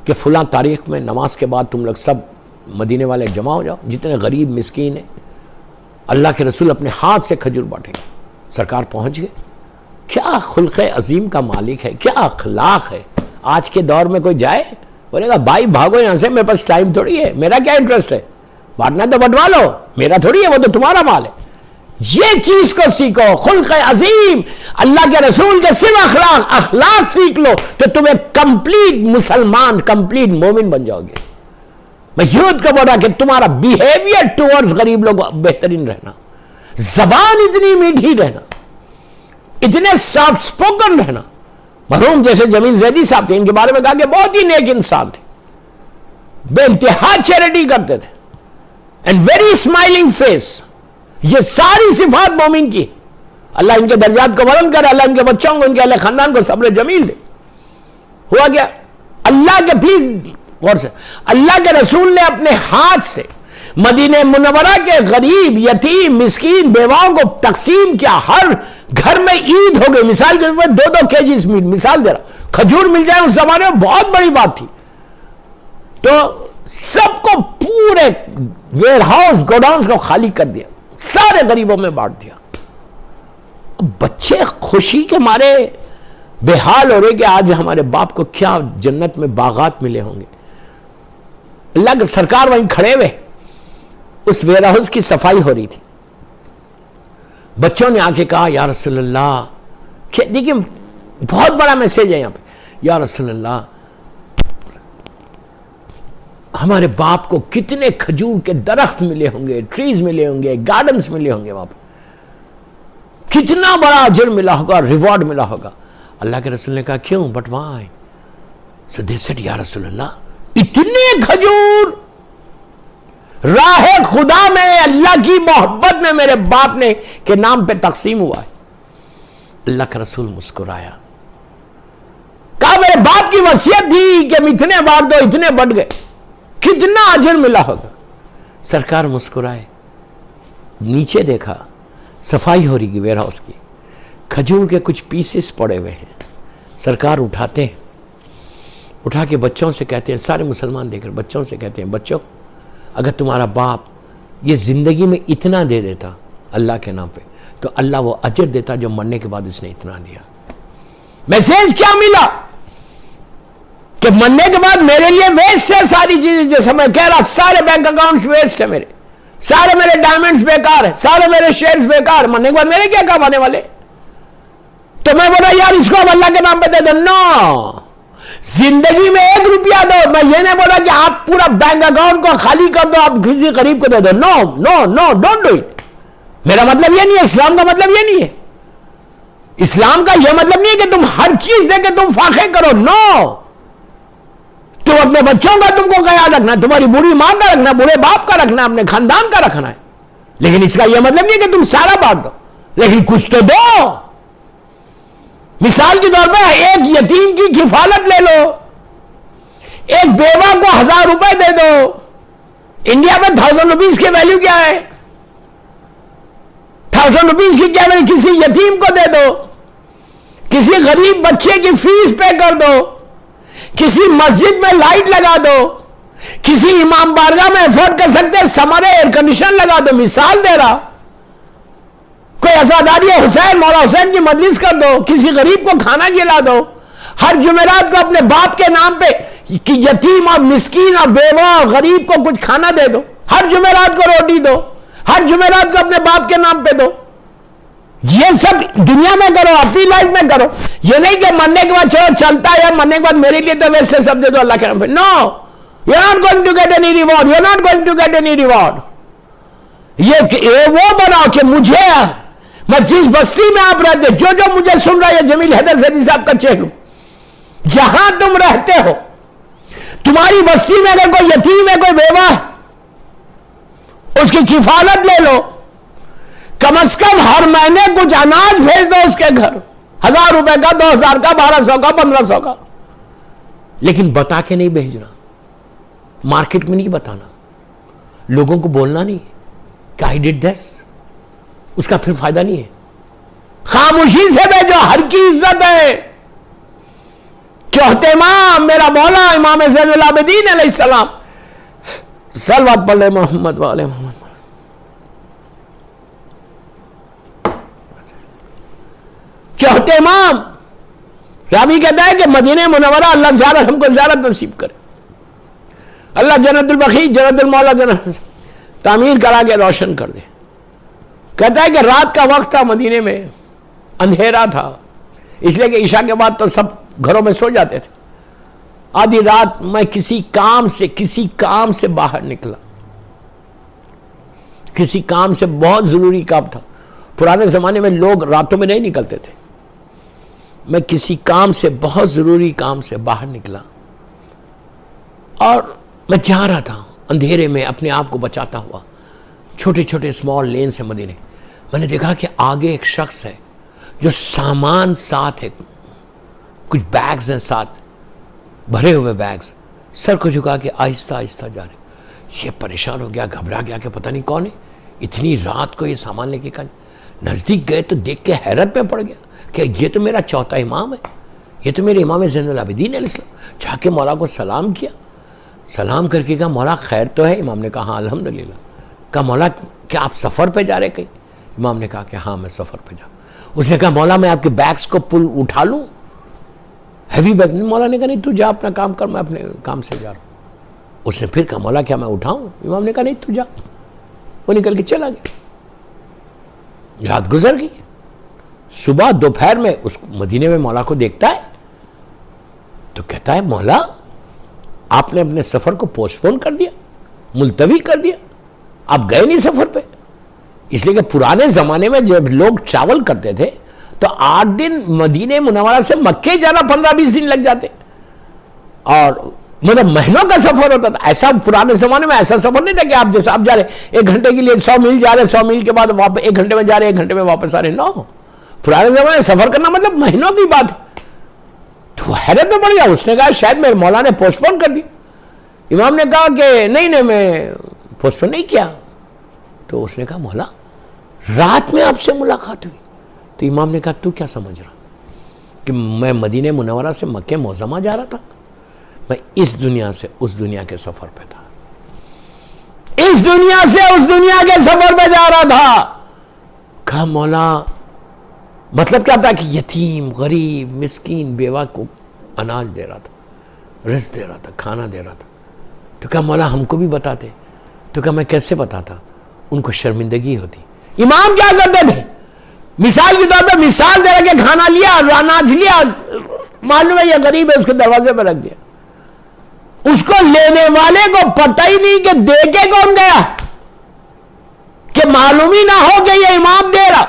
کہ فلاں تاریخ میں نماز کے بعد تم لوگ سب مدینے والے جمع ہو جاؤ, جتنے غریب مسکین ہیں, اللہ کے رسول اپنے ہاتھ سے کھجور بانٹے گا. سرکار پہنچ گئے. کیا خلق عظیم کا مالک ہے, کیا اخلاق ہے. آج کے دور میں کوئی جائے بولے گا بھائی بھاگو یہاں سے, میرے پاس ٹائم تھوڑی ہے, میرا کیا انٹرسٹ ہے, بانٹنا تو بٹوا لو, میرا تھوڑی ہے, وہ تو تمہارا مال ہے. یہ چیز کو سیکھو, خلق عظیم, اللہ کے رسول کے صرف اخلاق سیکھ لو تو تمہیں کمپلیٹ مسلمان, کمپلیٹ مومن بن جاؤ گے. میں یوتھ کو بول رہا کہ تمہارا بیہیویئر ٹورڈز غریب لوگ بہترین رہنا, زبان اتنی میٹھی رہنا, اتنے سافٹ سپوکن رہنا. مرحوم جیسے جمیل زیدی صاحب تھے, ان کے بارے میں کہا کہ بہت ہی نیک انسان تھے, بے انتہا چیریٹی کرتے تھے, اینڈ ویری اسمائلنگ فیس. یہ ساری صفات مومن کی. اللہ ان کے درجات کو بلند کرے, اللہ ان کے بچوں کو, ان کے اہل خاندان کو صبر جمیل دے. ہوا کیا, اللہ کے, پلیز غور سے, اللہ کے رسول نے اپنے ہاتھ سے مدینہ منورہ کے غریب, یتیم, مسکین, بیواؤں کو تقسیم کیا. ہر گھر میں عید ہو گئی, مثال کے طور پر 2-2 کیجز میٹ, مثال دے رہا, کھجور مل جائے اس زمانے میں بہت بڑی بات تھی. تو سب کو پورے ویئر ہاؤس, گوڈاؤنز کو خالی کر دیا, سارے غریبوں میں بانٹ دیا. بچے خوشی کے مارے بے حال ہو رہے کہ آج ہمارے باپ کو کیا جنت میں باغات ملے ہوں گے. اللہ کے سرکار وہیں کھڑے ہوئے, اس ویئر ہاؤس کی صفائی ہو رہی تھی. بچوں نے آ کے کہا یا رسول اللہ, دیکھیے بہت بڑا میسج ہے یہاں پہ, یا رسول اللہ ہمارے باپ کو کتنے کھجور کے درخت ملے ہوں گے, ٹریز ملے ہوں گے, گارڈنز ملے ہوں گے, وہاں پہ کتنا بڑا اجر ملا ہوگا, ریوارڈ ملا ہوگا. اللہ کے رسول نے کہا کیوں, but why? So they said یا رسول اللہ اتنے کھجور راہ خدا میں, اللہ کی محبت میں میرے باپ نے کے نام پہ تقسیم ہوا ہے. اللہ کا رسول مسکرایا, کہا میرے باپ کی وصیت تھی کہ اتنے بانٹ دو, اتنے بٹ گئے, کتنا اجر ملا ہوگا. سرکار مسکرائے, نیچے دیکھا صفائی ہو رہی ویئر ہاؤس کی, کھجور کے کچھ پیسز پڑے ہوئے ہیں. سرکار اٹھاتے ہیں, اٹھا کے بچوں سے کہتے ہیں, سارے مسلمان دیکھ کر بچوں سے کہتے ہیں بچوں اگر تمہارا باپ یہ زندگی میں اتنا دے دیتا اللہ کے نام پہ تو اللہ وہ اجر دیتا جو مرنے کے بعد اس نے اتنا دیا. میسج کیا ملا؟ کہ مرنے کے بعد میرے لیے ویسٹ ہے ساری چیزیں. جیسے میں کہہ رہا سارے بینک اکاؤنٹس ویسٹ ہے میرے, سارے میرے ڈائمنڈز بیکار ہے, سارے میرے شیئرز بیکار, مرنے کے بعد میرے کیا کام آنے والے. تو میں بولا یار اس کو اب اللہ کے نام پہ دے دو. نو, زندگی میں 1 روپیہ دو. میں یہ نہیں بولا کہ آپ پورا بینک اکاؤنٹ کو خالی کر دو, آپ کسی غریب کو دے دو. نو نو نو, ڈونٹ ڈو اٹ. میرا مطلب یہ نہیں ہے, اسلام کا مطلب یہ نہیں ہے. اسلام کا یہ مطلب نہیں ہے کہ تم ہر چیز دے کے تم فاخر کرو. نو, تم اپنے بچوں کا تم کو خیال رکھنا, تمہاری بوڑھی ماں کا رکھنا, بوڑھے باپ کا رکھنا, اپنے خاندان کا رکھنا ہے. لیکن اس کا یہ مطلب نہیں ہے کہ تم سارا بانٹ دو, لیکن کچھ تو دو. مثال کے طور پہ ایک یتیم کی کفالت لے لو, ایک بیوہ کو 1000 روپے دے دو. انڈیا میں 1000 روپیز کی ویلیو کیا ہے؟ 1000 روپیز کی کیا ویلیو؟ کسی یتیم کو دے دو, کسی غریب بچے کی فیس پے کر دو, کسی مسجد میں لائٹ لگا دو, کسی امام بارگاہ میں افورڈ کر سکتے سمرے ایئر کنڈیشن لگا دو. مثال دے رہا. کوئی عزاداری حسین, مولا حسین کی مجلس کر دو, کسی غریب کو کھانا کھلا دو. ہر جمعرات کو اپنے باپ کے نام پہ کہ یتیم اور مسکین اور بیوہ اور غریب کو کچھ کھانا دے دو. ہر جمعرات کو روٹی دو, ہر جمعرات کو اپنے باپ کے نام پہ دو. یہ سب دنیا میں کرو, اپنی لائف میں کرو. یہ نہیں کہ مرنے کے بعد چلو چلتا ہے, یا مرنے کے بعد میرے لیے تو ویسے سب دے دو اللہ کے نام پہ. No, you are not going to get any reward, you are not going to get any reward. یہ وہ بناؤ کہ مجھے, میں جس بستی میں آپ رہتے, جو مجھے سن رہا ہے جمیل حیدر زیدی صاحب کا چہلو, جہاں تم رہتے ہو تمہاری بستی میں اگر کوئی یتیم ہے, کوئی بیوہ ہے, اس کی کفالت لے لو. کم از کم ہر مہینے کچھ اناج بھیج دو اس کے گھر, 1000 روپے کا, 2000 کا, 1200 کا, 1500 کا. لیکن بتا کے نہیں بھیجنا, مارکیٹ میں نہیں بتانا, لوگوں کو بولنا نہیں کہ I did this. اس کا پھر فائدہ نہیں ہے. خاموشی سے بھیجو, ہر کی عزت ہے. چوتھے امام میرا مولا امام زین العابدین علیہ السلام, صلوات پڑھ لے محمد والے محمد. چوتھے امام راوی کہتا ہے کہ مدینہ منورہ اللہ زیارت ہم کو زیارت نصیب کرے. اللہ جنت البقیع, جنت المولا, جنت تعمیر کرا کے روشن کر دے. کہتا ہے کہ رات کا وقت تھا, مدینے میں اندھیرا تھا, اس لیے کہ عشاء کے بعد تو سب گھروں میں سو جاتے تھے. آدھی رات میں کسی کام سے باہر نکلا, کسی کام سے, بہت ضروری کام تھا. پرانے زمانے میں لوگ راتوں میں نہیں نکلتے تھے. میں کسی کام سے, بہت ضروری کام سے باہر نکلا, اور میں جا رہا تھا اندھیرے میں اپنے آپ کو بچاتا ہوا, چھوٹے چھوٹے اسمال لین سے مدینے. میں نے دیکھا کہ آگے ایک شخص ہے جو سامان ساتھ ہے, کچھ بیگز ہیں ساتھ, بھرے ہوئے بیگز, سر کو جھکا کے آہستہ آہستہ جا رہے. یہ پریشان ہو گیا, گھبرا گیا کہ پتہ نہیں کون ہے, اتنی رات کو یہ سامان لے کے کہا. نزدیک گئے تو دیکھ کے حیرت میں پڑ گیا کہ یہ تو میرا چوتھا امام ہے, یہ تو میرے امام زین العابدین علیہ السلام. جا کے مولا کو سلام کیا, سلام کر کے کہا مولا خیر تو ہے؟ امام نے کہا ہاں الحمدللہ. کہا مولا کیا آپ سفر پہ جا رہے کہیں؟ امام نے کہا کہ ہاں میں سفر پہ جا. اس نے کہا مولا میں آپ کے بیگز کو اٹھا لوں, ہیوی بیگز؟ مولا نے کہا نہیں تو جا اپنا کام کر, میں اپنے کام سے جا رہا ہوں. اس نے پھر کہا مولا کیا میں اٹھاؤں؟ امام نے کہا نہیں تو جا. وہ نکل کے چلا گیا. رات گزر گئی. صبح دوپہر میں اس مدینے میں مولا کو دیکھتا ہے تو کہتا ہے مولا آپ نے اپنے سفر کو پوسٹ پون کر دیا, ملتوی کر دیا, آپ گئے نہیں سفر پہ. اس لیے کہ پرانے زمانے میں جب لوگ ٹریول کرتے تھے تو 8 دن مدینہ منورہ سے مکے جانا 15-20 دن لگ جاتے, اور مطلب مہینوں کا سفر ہوتا تھا. ایسا پرانے زمانے میں ایسا سفر نہیں تھا کہ آپ جیسا آپ جا رہے 1 گھنٹے کے لیے 100 میل جا رہے, 100 میل کے بعد واپس 1 گھنٹے میں جا رہے, 1 گھنٹے میں واپس آ رہے. نو, پرانے زمانے میں سفر کرنا مطلب مہینوں کی بات ہے. تو حیرت میں پڑ گیا. اس نے کہا شاید میرے مولا نے پوسٹ پون کر دی. امام نے کہا کہ نہیں میں پوسٹ پون نہیں کیا. تو اس نے کہا مولا رات میں آپ سے ملاقات ہوئی. تو امام نے کہا تو کیا سمجھ رہا کہ میں مدینہ منورہ سے مکہ معظمہ جا رہا تھا؟ میں اس دنیا سے اس دنیا کے سفر پہ تھا, اس دنیا سے اس دنیا کے سفر پہ جا رہا تھا. کہا مولا مطلب کیا تھا کہ یتیم, غریب, مسکین, بیوہ کو اناج دے رہا تھا. رزق دے رہا تھا، کھانا دے رہا تھا. تو کہا مولا ہم کو بھی بتاتے. تو کہا میں کیسے بتاتا؟ ان کو شرمندگی ہوتی. امام کیا کرتے تھے؟ مثال کے طور پہ مثال دے رکھے کھانا لیا، اناج لیا، معلوم ہے یہ غریب ہے، اس کے دروازے پہ رکھ دیا. اس کو لینے والے کو پتہ ہی نہیں کہ دے کے کون گیا، کہ معلوم ہی نہ ہو کہ یہ امام دے رہا.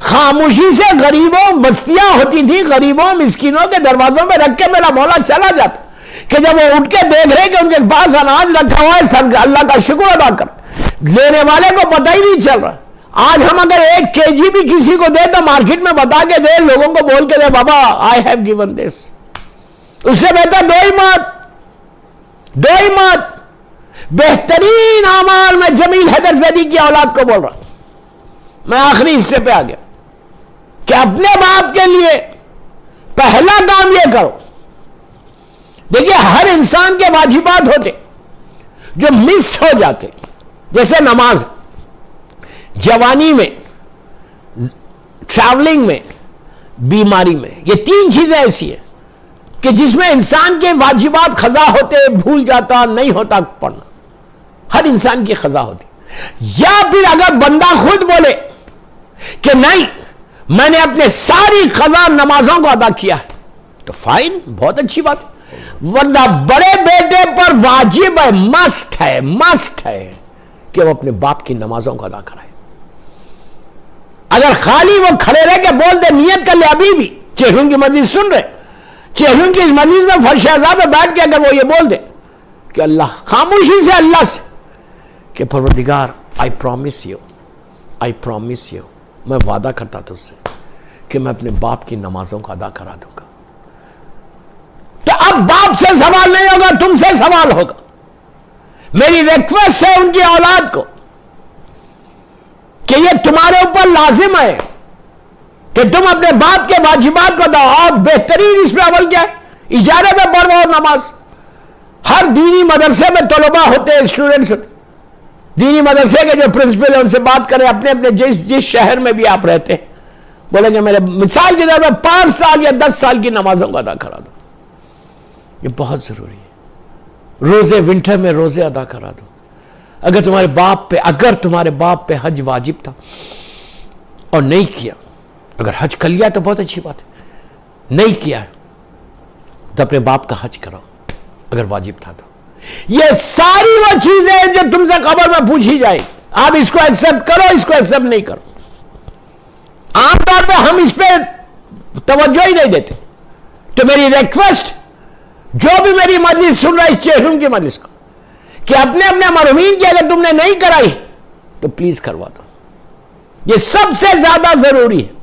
خاموشی سے غریبوں، بستیاں ہوتی تھی، غریبوں مسکینوں کے دروازوں پہ رکھ کے میرا مولا چلا جاتا، کہ جب وہ اٹھ کے دیکھ رہے کہ ان کے پاس اناج رکھا ہوا ہے، سب اللہ کا شکر ادا کر. لینے والے کو پتہ ہی نہیں چل رہا. آج ہم اگر 1 kg بھی کسی کو دے تو مارکیٹ میں بتا کے دے، لوگوں کو بول کے دے بابا آئی ہیو گیون دس. اس سے بہتر دو ہی مات. بہترین اعمال میں جمیل حیدر زیدی کی اولاد کو بول رہا ہوں. میں آخری حصے پہ آ گیا کہ اپنے باپ کے لیے پہلا کام یہ کرو. دیکھیے ہر انسان کے واجبات ہوتے جو مس ہو جاتے، جیسے نماز، جوانی میں، ٹریولنگ میں، بیماری میں. یہ 3 چیزیں ایسی ہیں کہ جس میں انسان کے واجبات قضا ہوتے، بھول جاتا، نہیں ہوتا پڑھنا. ہر انسان کی قضا ہوتی. یا پھر اگر بندہ خود بولے کہ نہیں میں نے اپنے ساری قضا نمازوں کو ادا کیا ہے تو فائن، بہت اچھی بات ہے. ورنہ بڑے بیٹے پر واجب ہے، مسٹ ہے کہ وہ اپنے باپ کی نمازوں کو ادا کرائے. اگر خالی وہ کھڑے رہ کے بول دے، نیت کر لے، ابھی بھی چہلون کی مجلس سن رہے، چہلون کی مجلس میں فرش اعظم پہ بیٹھ کے اگر وہ یہ بول دے کہ اللہ، خاموشی سے اللہ سے کہ پروردگار آئی پرومس یو، میں وعدہ کرتا تھا اس سے کہ میں اپنے باپ کی نمازوں کو ادا کرا دوں گا. تو اب باپ سے سوال نہیں ہوگا، تم سے سوال ہوگا. میری ریکویسٹ ہے ان کی اولاد کو کہ یہ تمہارے اوپر لازم ہے کہ تم اپنے باپ کے واجبات کو ادا. اور بہترین اس میں عمل کیا ہے؟ اجارے میں پڑھو نماز. ہر دینی مدرسے میں طلباء ہوتے ہیں، اسٹوڈنٹس ہوتے. دینی مدرسے کے جو پرنسپل ہیں ان سے بات کریں، اپنے جس شہر میں بھی آپ رہتے ہیں، بولیں کہ میرے مثال کے طور پر 5 سال یا 10 سال کی نمازوں کو ادا کرا دو. یہ بہت ضروری ہے. روزے ونٹر میں روزے ادا کرا دو. اگر تمہارے باپ پہ حج واجب تھا اور نہیں کیا، اگر حج کر لیا تو بہت اچھی بات ہے، نہیں کیا تو اپنے باپ کا حج کراؤ اگر واجب تھا تو. یہ ساری وہ چیزیں ہیں جو تم سے قبر میں پوچھی جائے. آپ اس کو ایکسپٹ کرو، اس کو ایکسپٹ نہیں کرو. عام طور پہ ہم اس پہ توجہ ہی نہیں دیتے. تو میری ریکویسٹ، جو بھی میری مجلس سن رہا ہے اس چہلم کی مجلس کو، کہ اپنے مرحومین کی اگر تم نے نہیں کرائی تو پلیز کروا دو. یہ سب سے زیادہ ضروری ہے،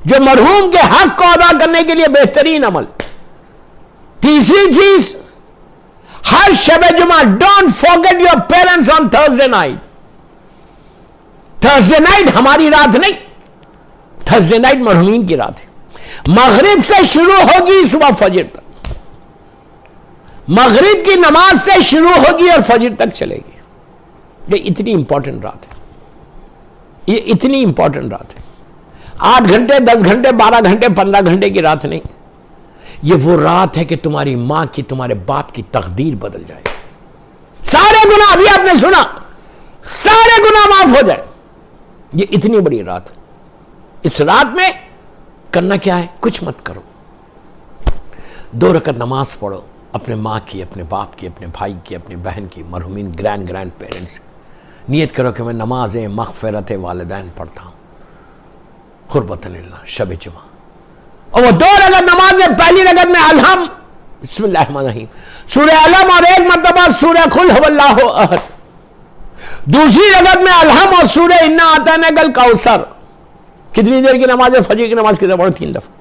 جو مرحوم کے حق کو ادا کرنے کے لیے بہترین عمل. تیسری چیز، ہر شب جمعہ don't forget your parents on Thursday night. Thursday night ہماری رات نہیں، تھرسڈے نائٹ مرحومین کی رات ہے. مغرب سے شروع ہوگی صبح فجر تک، مغرب کی نماز سے شروع ہوگی اور فجر تک چلے گی. یہ اتنی امپورٹنٹ رات ہے، یہ اتنی امپورٹنٹ رات ہے. 8 گھنٹے 10 گھنٹے 12 گھنٹے 15 گھنٹے کی رات نہیں. یہ وہ رات ہے کہ تمہاری ماں کی، تمہارے باپ کی تقدیر بدل جائے. سارے گناہ، ابھی آپ نے سنا، سارے گناہ معاف ہو جائے. یہ اتنی بڑی رات. اس رات میں کرنا کیا ہے؟ کچھ مت کرو. 2 رکعت نماز پڑھو، اپنے ماں کی، اپنے باپ کی، اپنے بھائی کی، اپنے بہن کی، مرحومین گرینڈ پیرنٹس. نیت کرو کہ میں نماز مغفرت والدین پڑھتا ہوں، قربۃ للہ شب جمعہ. اور وہ 2 رکعت نماز میں پہلی رکعت میں الحم، بسم اللہ الرحمن الرحیم، سورہ علم اور 1 مرتبہ سورہ قل هو اللہ احد. دوسری رکعت میں الحم اور سورہ انا اعطیناک الکوثر. کتنی دیر کی نماز ہے؟ فجر کی نماز کتنا پڑھو؟ 3 دفعہ.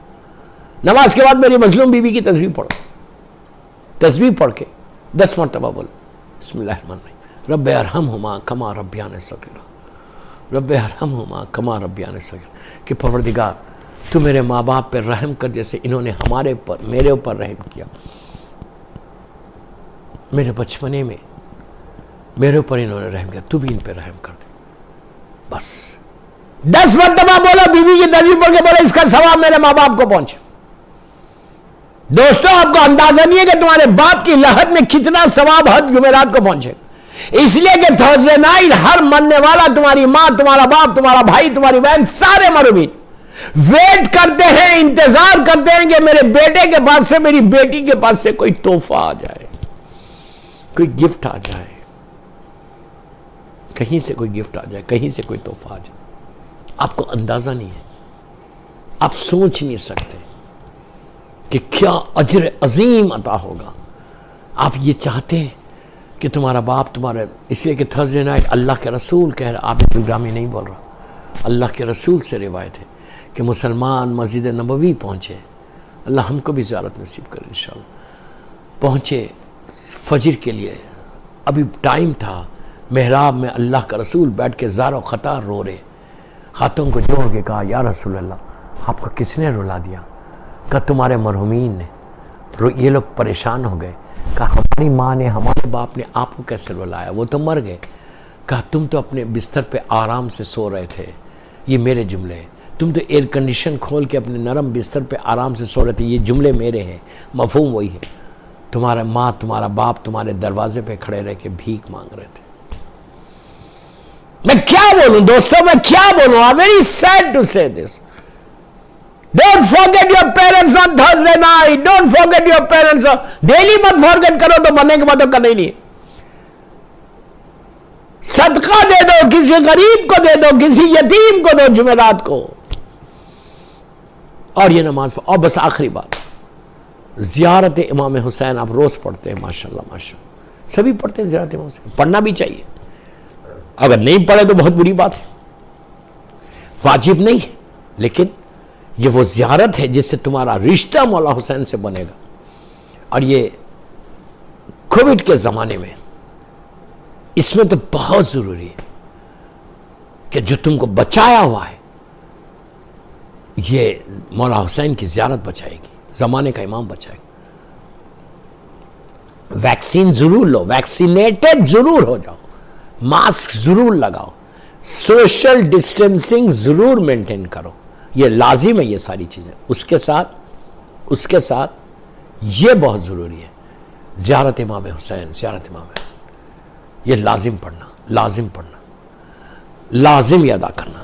نماز کے بعد میری مظلوم بیوی کی تسبیح پڑھو. تسبیح پڑھ کے 10 مرتبہ بولو بسم اللہ الرحمن الرحیم، رب ارحمہما کما ربیانی صغیرا، رب ارحمہما کما ربیانی صغیرا. کہ پروردگار تو میرے ماں باپ پر رحم کر جیسے انہوں نے میرے اوپر رحم کیا. میرے بچپنے میں میرے اوپر انہوں نے رحم کیا، تو بھی ان پہ رحم کر دے. بس 10 مرتبہ بولو، بیوی کی تسبیح پڑھ کے بولو اس کا ثواب میرے ماں باپ کو پہنچے. دوستو آپ کو اندازہ نہیں ہے کہ تمہارے باپ کی لحد میں کتنا ثواب حج جمعرات کو پہنچے گا، اس لیے کہ تھرسڈے نائٹ ہر مرنے والا، تمہاری ماں، تمہارا باپ، تمہارا بھائی، تمہاری بہن، سارے مرحومین ویٹ کرتے ہیں، انتظار کرتے ہیں کہ میرے بیٹے کے پاس سے، میری بیٹی کے پاس سے کوئی تحفہ آ جائے، کوئی گفٹ آ جائے، کہیں سے کوئی گفٹ آ جائے، کہیں سے کوئی تحفہ آ جائے۔ آپ کو اندازہ نہیں ہے، آپ سوچ نہیں سکتے کہ کیا اجر عظیم عطا ہوگا۔ آپ یہ چاہتے ہیں کہ تمہارا باپ تمہارے، اس لیے کہ تھرسڈے نائٹ اللہ کے رسول کہہ رہا، آپ پروگرامی نہیں بول رہا، اللہ کے رسول سے روایت ہے کہ مسلمان مسجد نبوی پہنچے، اللہ ہم کو بھی زیارت نصیب کرے انشاءاللہ، پہنچے فجر کے لیے، ابھی ٹائم تھا، محراب میں اللہ کا رسول بیٹھ کے زار و خطار رو رہے، ہاتھوں کو جوڑ کے کہا یا رسول اللہ آپ کو کس نے رلا دیا؟ کہا تمہارے مرحومین نے، یہ لوگ پریشان ہو گئے، کہا ہماری ماں نے، ہمارے باپ نے آپ کو کیسے رلایا؟ وہ تو مر گئے۔ کہا تم تو اپنے بستر پہ آرام سے سو رہے تھے، یہ میرے جملے ہیں، تم تو ایئر کنڈیشن کھول کے اپنے نرم بستر پہ آرام سے سو رہے تھے، یہ جملے میرے ہیں، مفہوم وہی ہے، تمہارا ماں تمہارا باپ تمہارے دروازے پہ کھڑے رہ کے بھیک مانگ رہے تھے۔ میں کیا بولوں دوستوں، میں کیا بولوں؟ I'm very sad to say this. Don't forget your parents on Thursday night. Don't forget your parents on daily. مت forget کرو تو مرنے کے بعد تو کرنا ہی نہیں ہے۔ صدقہ دے دو، کسی غریب کو دے دو، کسی یتیم کو دو جمعرات کو، اور یہ نماز پڑھو۔ اور بس آخری بات، زیارت امام حسین آپ روز پڑھتے ہیں، ماشاءاللہ ماشاءاللہ، سبھی پڑھتے ہیں زیارت امام حسین، پڑھنا بھی چاہیے، اگر نہیں پڑھے تو بہت بری بات ہے، واجب نہیں ہے، لیکن یہ وہ زیارت ہے جس سے تمہارا رشتہ مولا حسین سے بنے گا۔ اور یہ کووڈ کے زمانے میں اس میں تو بہت ضروری ہے کہ جو تم کو بچایا ہوا ہے، یہ مولا حسین کی زیارت بچائے گی، زمانے کا امام بچائے گا۔ ویکسین ضرور لو، ویکسینیٹڈ ضرور ہو جاؤ، ماسک ضرور لگاؤ، سوشل ڈسٹینسنگ ضرور مینٹین کرو، یہ لازم ہے، یہ ساری چیزیں۔ اس کے ساتھ یہ بہت ضروری ہے، زیارت امام حسین، زیارت امام حسین، یہ لازم پڑھنا، لازم یہ ادا کرنا۔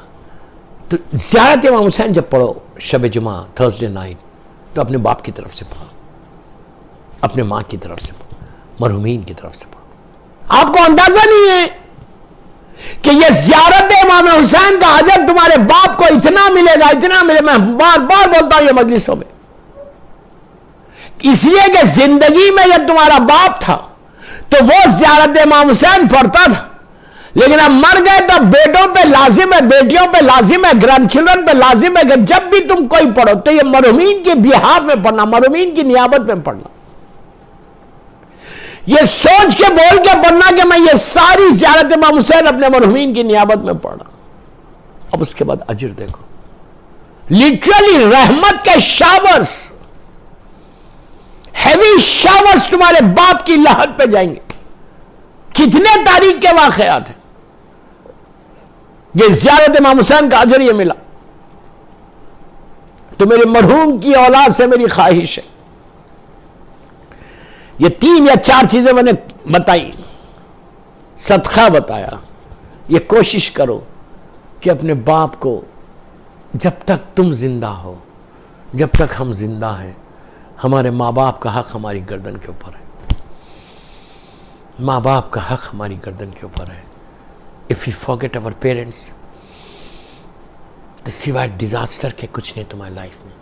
تو زیارت امام حسین جب پڑھو شب جمعہ، تھرسڈے نائٹ، تو اپنے باپ کی طرف سے پڑھو، اپنے ماں کی طرف سے پڑھو، مرحومین کی طرف سے پڑھو۔ آپ کو اندازہ نہیں ہے کہ یہ زیارت امام حسین کا اجر تمہارے باپ کو اتنا ملے گا، اتنا ملے، میں بار بار بولتا ہوں یہ مجلسوں میں، اس لیے کہ زندگی میں جب تمہارا باپ تھا تو وہ زیارت امام حسین پڑھتا تھا، لیکن اب مر گئے تو بیٹوں پہ لازم ہے، بیٹیوں پہ لازم ہے، گرینڈ چلڈرن پہ لازم ہے کہ جب بھی تم کوئی پڑھو تو یہ مرحومین کے بیہاف میں پڑھنا، مرحومین کی نیابت میں پڑھنا، یہ سوچ کے بول کے پڑھنا کہ میں یہ ساری زیارت امام حسین اپنے مرحومین کی نیابت میں پڑھا۔ اب اس کے بعد اجر دیکھو، لٹرلی رحمت کے شاورز، ہیوی شاورز تمہارے باپ کی لحد پہ جائیں گے۔ کتنے تاریخ کے واقعات ہیں، یہ زیارت امام حسین کا اجر یہ ملا۔ تو میرے مرحوم کی اولاد سے میری خواہش ہے، یہ 3 یا 4 چیزیں میں نے بتائی، صدقہ بتایا، یہ کوشش کرو کہ اپنے باپ کو، جب تک تم زندہ ہو، جب تک ہم زندہ ہیں، ہمارے ماں باپ کا حق ہماری گردن کے اوپر ہے، ماں باپ کا حق ہماری گردن کے اوپر ہے۔ If we forget our parents تو سوائے ڈیزاسٹر کے کچھ نہیں تمہاری لائف میں۔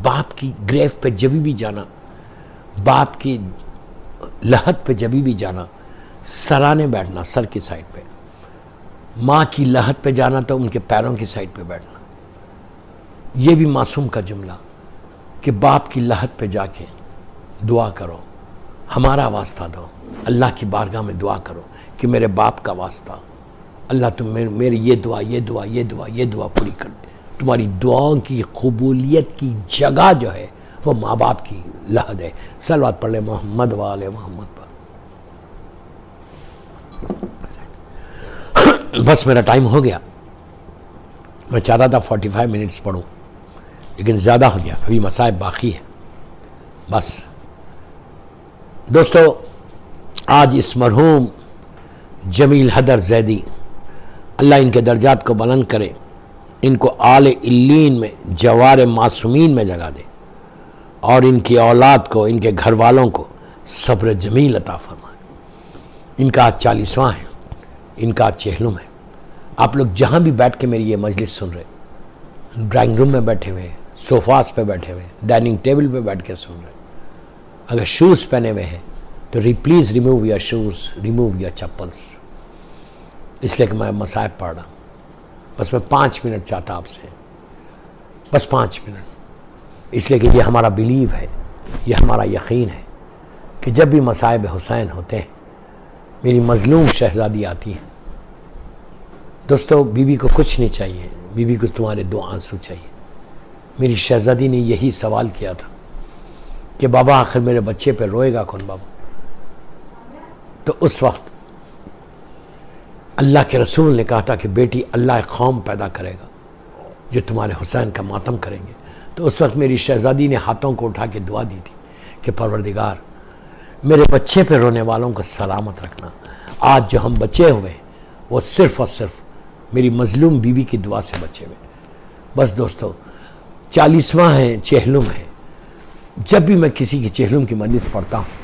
باپ کی گریو پہ جبھی بھی جانا، باپ کی لحد پہ جبھی بھی جانا، سرانے بیٹھنا سر کی سائڈ پہ، ماں کی لحد پہ جانا تو ان کے پیروں کی سائڈ پہ بیٹھنا۔ یہ بھی معصوم کا جملہ کہ باپ کی لحد پہ جا کے دعا کرو، ہمارا واسطہ دو، اللہ کی بارگاہ میں دعا کرو کہ میرے باپ کا واسطہ، اللہ تم میری یہ دعا پوری کر دے۔ تمہاری دعاؤں کی قبولیت کی جگہ جو ہے وہ ماں باپ کی لحد ہے۔ صلوات پڑھ لے محمد وآل محمد پر۔ بس میرا ٹائم ہو گیا، میں چاہتا تھا 45 منٹس پڑھوں، لیکن زیادہ ہو گیا، ابھی مصائب باقی ہے. بس دوستو، آج اس مرحوم جمیل حیدر زیدی، اللہ ان کے درجات کو بلند کرے، ان کو اعلی علیین میں جوار معصومین میں جگہ دے، اور ان کی اولاد کو، ان کے گھر والوں کو صبر جمیل عطا فرمائے. ان کا آج 40واں ہے، ان کا آج 46 ہے. آپ لوگ جہاں بھی بیٹھ کے میری یہ مجلس سن رہے، ڈرائنگ روم میں بیٹھے ہوئے، صوفاس پہ بیٹھے ہوئے، ڈائننگ ٹیبل پہ بیٹھ کے سن رہے، اگر شوز پہنے ہوئے ہیں تو please remove your shoes, remove your chappals, اس لیے کہ میں مصائب پڑھ رہا ہوں. بس میں 5 منٹ چاہتا آپ سے، بس 5 منٹ، اس لیے کہ یہ ہمارا بلیو ہے، یہ ہمارا یقین ہے کہ جب بھی مصائب حسین ہوتے ہیں، میری مظلوم شہزادی آتی ہے. دوستو، بی بی کو کچھ نہیں چاہیے، بی بی کو تمہارے 2 آنسو چاہیے. میری شہزادی نے یہی سوال کیا تھا کہ بابا آخر میرے بچے پہ روئے گا کون بابا؟ تو اس وقت اللہ کے رسول نے کہا تھا کہ بیٹی، اللہ ایک قوم پیدا کرے گا جو تمہارے حسین کا ماتم کریں گے. تو اس وقت میری شہزادی نے ہاتھوں کو اٹھا کے دعا دی تھی کہ پروردگار، میرے بچے پہ رونے والوں کو سلامت رکھنا. آج جو ہم بچے ہوئے وہ صرف اور صرف میری مظلوم بیوی کی دعا سے بچے ہوئے. بس دوستو، 40واں ہے، 46 ہے. جب بھی میں کسی کی 46 کی مجلس پڑھتا ہوں،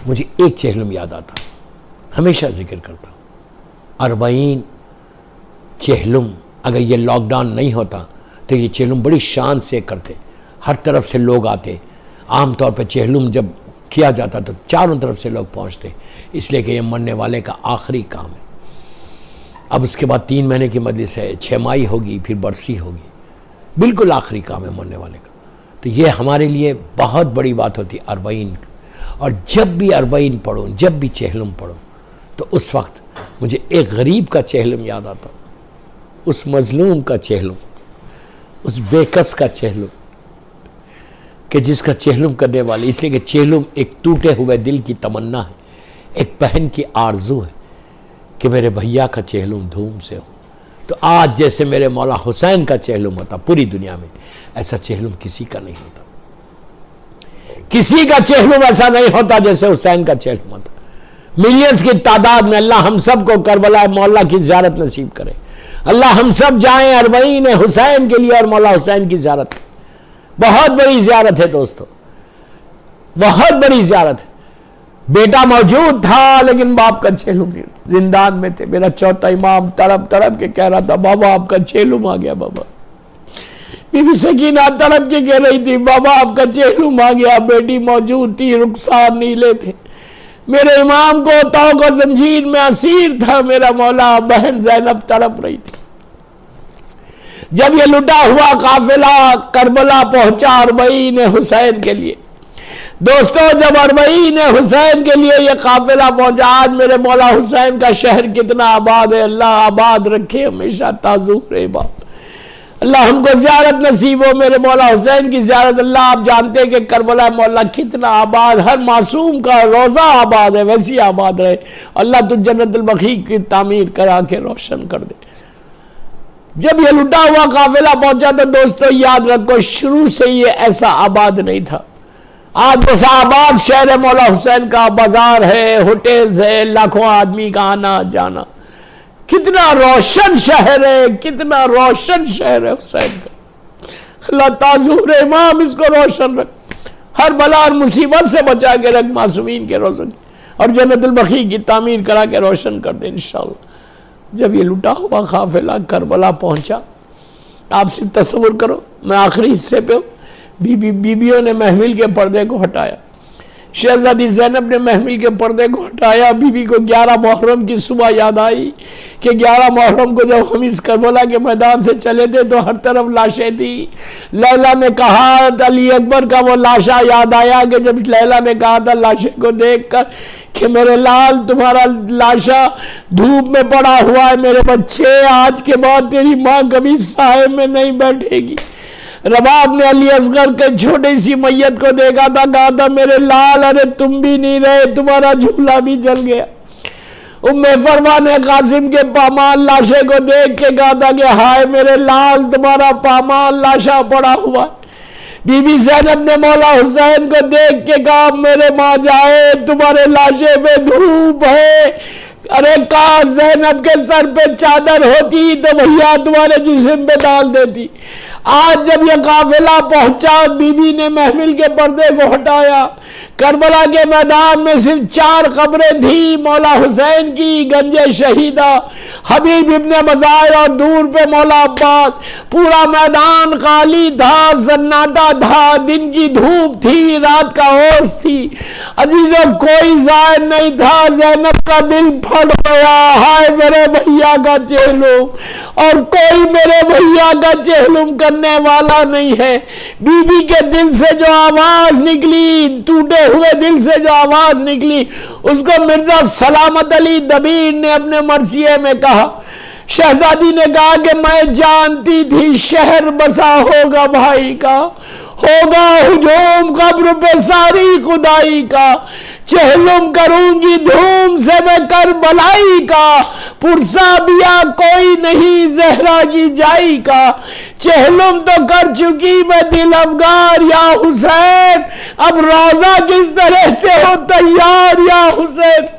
مجھے ایک 46 یاد آتا، ہمیشہ ذکر کرتا ہوں. 40 46، اگر یہ لاک ڈاؤن نہیں ہوتا تو یہ 46 بڑی شان سے کرتے، ہر طرف سے لوگ آتے. عام طور پہ 46 جب کیا جاتا تو چاروں طرف سے لوگ پہنچتے، اس لیے کہ یہ مرنے والے کا آخری کام ہے. اب اس کے بعد 3 مہینے کی مجلس ہے، 6 مائی ہوگی، پھر برسی ہوگی، بالکل آخری کام ہے مرنے والے کا. تو یہ ہمارے لیے بہت بڑی بات ہوتی ہے 40. اور جب بھی 40 پڑھو، جب بھی 46 پڑھو، تو اس وقت مجھے ایک غریب کا 46 یاد آتا، اس مظلوم کا 46، اس بے کس کا 46، کہ جس کا 46 کرنے والے، اس لیے کہ 46 ایک ٹوٹے ہوئے دل کی تمنا ہے، ایک بہن کی آرزو ہے کہ میرے بھیا کا 46 دھوم سے ہو. تو آج جیسے میرے مولا حسین کا 46 ہوتا پوری دنیا میں، ایسا 46 کسی کا نہیں ہوتا. کسی کا 46 ایسا نہیں ہوتا جیسے حسین کا 46 ہوتا. ملینز کی تعداد میں اللہ ہم سب کو کربلا مولا کی زیارت نصیب کرے. اللہ ہم سب جائیں 40 حسین کے لیے اور مولا حسین کی زیارت. بہت بڑی زیارت ہے دوستو، بہت بڑی زیارت ہے. بیٹا موجود تھا لیکن باپ کا 46 زندان میں تھے. میرا چوتھا امام تڑپ تڑپ کے کہہ رہا تھا، بابا آپ کا 46 آ گیا. بابا بی بی سکینہ تڑپ کے کہہ رہی تھی، بابا آپ کا 46 آ گیا. بیٹی موجود تھی، رخسار نیلے تھے. میرے امام کو توق و زنجیر میں اسیر تھا میرا مولا. بہن زینب تڑپ رہی تھی. جب یہ لٹا ہوا قافلہ کربلا پہنچا 40 حسین کے لیے، دوستو جب 40 حسین کے لیے یہ قافلہ پہنچا، آج میرے مولا حسین کا شہر کتنا آباد ہے. اللہ آباد رکھے ہمیشہ تازور عباد. اللہ ہم کو زیارت نصیب ہو، میرے مولا حسین کی زیارت. اللہ آپ جانتے کہ کربلا مولا کتنا آباد، ہر معصوم کا روزہ آباد ہے، ویسی آباد رہے. اللہ تو جنت البقیع کی تعمیر کرا کے روشن کر دے. جب یہ لٹا ہوا قافلہ پہنچا تو دوستو یاد رکھو، شروع سے یہ ایسا آباد نہیں تھا. آج بس آباد شہر مولا حسین کا بازار ہے، ہوٹلز ہے، لاکھوں آدمی کا آنا جانا. کتنا روشن شہر ہے، کتنا روشن شہر ہے حسین کا. اللہ تازور امام اس کو روشن رکھ، ہر بلا اور مصیبت سے بچا کے رکھ، معصومین کے روزن اور جنت البقیع کی تعمیر کرا کے روشن کر دے انشاءاللہ. جب یہ لٹا ہوا قافلہ کربلا پہنچا، آپ صرف تصور کرو، میں آخری حصے پہ ہوں. بیویوں نے محمل کے پردے کو ہٹایا. شہزادی زینب نے محمل کے پردے کو ہٹایا. بیوی کو 11 محرم کی صبح یاد آئی کہ 11 محرم کو جب ہم اس کربلا کے میدان سے چلے تھے تو ہر طرف لاشیں تھی. لیلا نے کہا، علی اکبر کا وہ لاشا یاد آیا کہ جب لیلا نے کہا تھا لاشیں کو دیکھ کر کہ میرے لال تمہارا لاشا دھوپ میں پڑا ہوا ہے، میرے بچے آج کے بعد تیری ماں کبھی سائے میں نہیں بیٹھے گی. رباب نے علی اصغر کے چھوٹی سی میت کو دیکھا تھا، کہا تھا میرے لال ارے تم بھی نہیں رہے، تمہارا جھولا بھی جل گیا. ام فرمان قاسم کے پامال لاشے کو دیکھ کے کہا تھا کہ ہائے میرے لال تمہارا پامال لاشا پڑا ہوا ہے۔ بی بی زینب نے مولا حسین کو دیکھ کے کہا میرے ماں جائے تمہارے لاشے پہ دھوپ ہے، ارے کاش زینب کے سر پہ چادر ہوتی تو بھیا تمہارے جسم پہ ڈال دیتی۔ آج جب یہ قافلہ پہنچا بی بی نے محمل کے پردے کو ہٹایا، کربلا کے میدان میں صرف 4 قبریں تھیں، مولا حسین کی، گنج شہیدہ، حبیب ابن مظاہر اور دور پہ مولا عباس۔ پورا میدان خالی تھا، سناٹا تھا، دن کی دھوپ تھی، رات کا اوس تھی۔ عزیزوں کوئی زائر نہیں تھا، زینب کا دل پھٹ گیا، ہائے میرے بھیا کا چہلم، اور کوئی میرے بھیا کا چہلم کرنے والا نہیں ہے۔ بی بی کے دل سے جو آواز نکلی، ٹوٹے ہوئے دل سے جو آواز نکلی، اس کو مرزا سلامت علی دبیر نے اپنے مرثیے میں کہا۔ شہزادی نے کہا کہ میں جانتی تھی شہر بسا ہوگا بھائی کا، ہوگا ہجوم قبر پہ ساری خدائی کا، چہلم کروں گی دھوم سے میں کربلائی کا، پرسا بیا کوئی نہیں زہرا کی جائی کا، چہلم تو کر چکی میں دل افگار یا حسین، اب روزہ کس طرح سے ہو تیار یا حسین،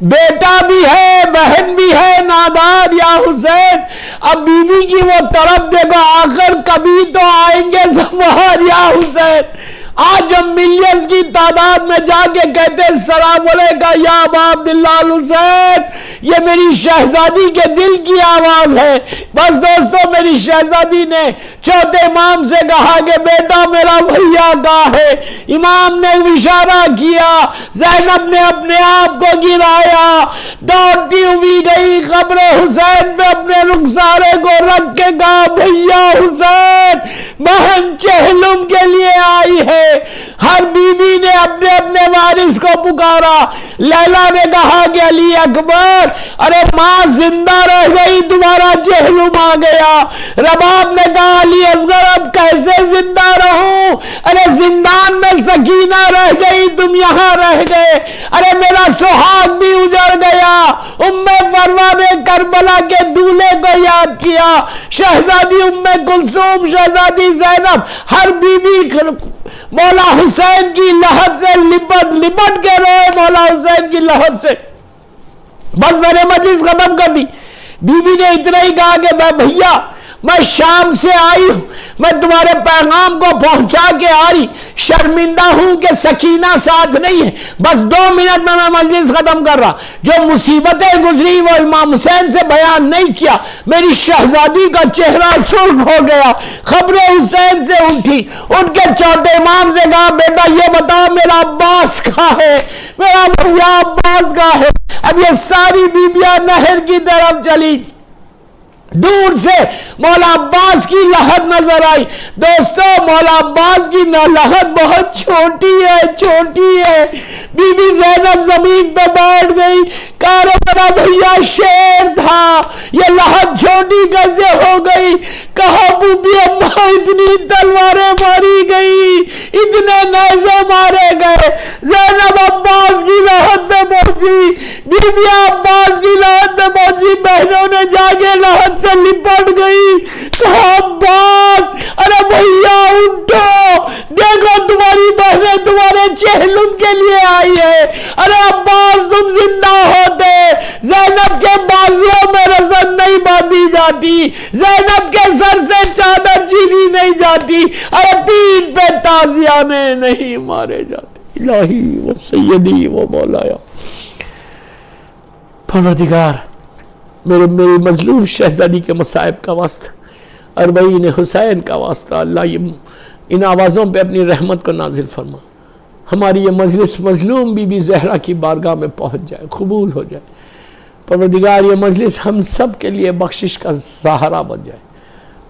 بیٹا بھی ہے بہن بھی ہے نادار یا حسین، اب بی بی کی وہ طرف دیکھو آخر کبھی تو آئیں گے زفار یا حسین۔ آج ہم ملینز کی تعداد میں جا کے کہتے السلام علیکم یا ابا عبداللہ الحسین، یہ میری شہزادی کے دل کی آواز ہے۔ بس دوستو میری شہزادی نے چوتھے امام سے کہا کہ بیٹا میرا بھیا کہاں ہے؟ امام نے اشارہ کیا، زینب نے اپنے آپ کو گرایا، دوڑتی ہوئی گئی قبر حسین پہ اپنے رخسارے کو رکھ کے کہا بھیا حسین بہن چہلم کے لیے آئی ہے۔ ہر بی بی نے اپنے اپنے وارث کو پکارا۔ لیلا نے کہا کہ علی اکبر، ارے ماں زندہ رہ گئی تمہارا چہلم آ گیا۔ رباب نے کہا علی اصغر اب کیسے زندہ رہوں، ارے زندان میں سکینہ رہ گئی تم یہاں رہ گئے، ارے میرا سہاگ بھی اجڑ گیا۔ ام فروا نے کربلا کے دولہے کو یاد کیا، شہزادی ام کلثوم، شہزادی زینب، ہر بی بی مولا حسین کی لحد سے لپٹ کے روئے، مولا حسین کی لحد سے۔ بس میں نے مجلس ختم کر دی۔ بی بی نے اتنا ہی کہا کہ میں بھیا میں شام سے آئی ہوں، میں تمہارے پیغام کو پہنچا کے آ رہی، شرمندہ ہوں کہ سکینہ ساتھ نہیں ہے، بس 2 منٹ میں مجلس ختم کر رہا۔ جو مصیبتیں گزری وہ امام حسین سے بیان نہیں کیا۔ میری شہزادی کا چہرہ سرخ ہو گیا، خبریں حسین سے اٹھی، ان کے چوتھے امام سے کہا بیٹا یہ بتاؤ میرا عباس کہاں ہے، میرا بھیا عباس کہاں ہے۔ اب یہ ساری بیبیاں نہر کی طرف چلی، دور سے مولا عباس کی لحد نظر آئی۔ دوستو مولا عباس کی لحد بہت چھوٹی ہے۔ بی بی زینب زمین پہ بیٹھ گئی، کہا میرا بھیا شیر تھا، یہ لحد چھوٹی کیسے ہو گئی؟ کہا بوبی اماں اتنی تلواریں ماری گئی، اتنے نیزے مارے گئے، زینب عباس کی لحد پہ پہنچی، بی بی عباس کی لحد پہ پہنچی، بہنوں نے جا کے لحد سے لپٹ گئی، کہا عباس ارے بھیا اٹھو، دیکھو تمہاری بہنیں تمہارے چہلم کے لیے آئی ہے، ارے عباس تم زندہ ہوتے، زینب کے بازوؤں میں رسن نہیں باندھی جاتی، زینب کے سر سے چادر چھینی نہیں جاتی، ارے پیٹھ پہ تازیانے نہیں مارے جاتے۔ الہی و سیدی و مولایا، پروردگار میری مظلوم شہزادی کے مصائب کا واسطہ، اربعین حسین کا واسطہ، اللہ ان آوازوں پہ اپنی رحمت کو نازل فرما، ہماری یہ مجلس مظلوم بی بی زہرا کی بارگاہ میں پہنچ جائے، قبول ہو جائے۔ پروردگار یہ مجلس ہم سب کے لیے بخشش کا سہارا بن جائے،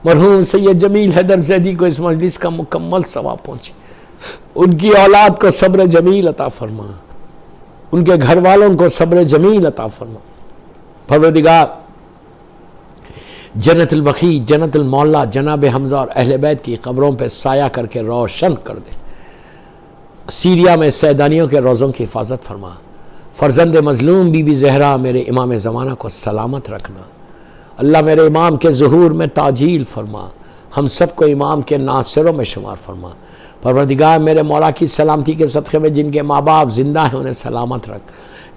مرحوم سید جمیل حیدر زیدی کو اس مجلس کا مکمل ثواب پہنچے، ان کی اولاد کو صبر جمیل عطا فرما، ان کے گھر والوں کو صبر جمیل عطا فرما۔ پروردگار جنت البقیع، جنت المولا، جناب حمزہ اور اہل بیت کی قبروں پہ سایہ کر کے روشن کر دے، سیریا میں سیدانیوں کے روزوں کی حفاظت فرما، فرزند مظلوم بی بی زہرا میرے امام زمانہ کو سلامت رکھنا، اللہ میرے امام کے ظہور میں تعجیل فرما، ہم سب کو امام کے ناصروں میں شمار فرما۔ پروردگار میرے مولا کی سلامتی کے صدقے میں جن کے ماں باپ زندہ ہیں انہیں سلامت رکھ،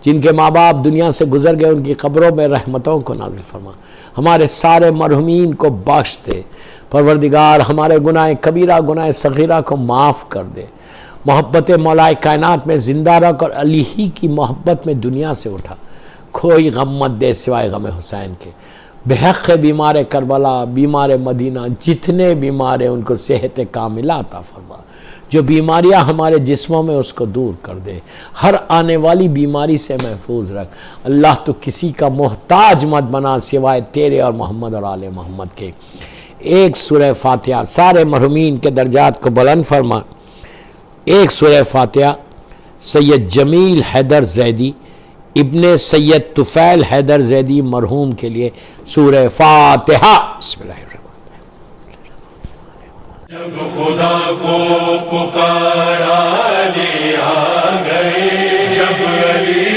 جن کے ماں باپ دنیا سے گزر گئے ان کی قبروں میں رحمتوں کو نازل فرما، ہمارے سارے مرحومین کو بخش دے۔ پروردگار ہمارے گناہ کبیرہ گناہ صغیرہ کو معاف کر دے، محبت مولا کائنات میں زندہ رکھ اور علی ہی کی محبت میں دنیا سے اٹھا، کوئی غم مت دے سوائے غم حسین کے۔ بحق بیمار کربلا، بیمار مدینہ، جتنے بیمار ہیں ان کو صحت کاملہ عطا فرما، جو بیماریاں ہمارے جسموں میں اس کو دور کر دے، ہر آنے والی بیماری سے محفوظ رکھ۔ اللہ تو کسی کا محتاج مت بنا سوائے تیرے اور محمد اور آل محمد کے۔ ایک سورہ فاتحہ سارے مرحومین کے درجات کو بلند فرما۔ ایک سورہ فاتحہ سید جمیل حیدر زیدی ابن سید طفیل حیدر زیدی مرحوم کے لیے سورہ فاتحہ۔ بسم اللہ الرحمن الرحیم۔ جب خدا کو پکارا علی آ گئے، جب علی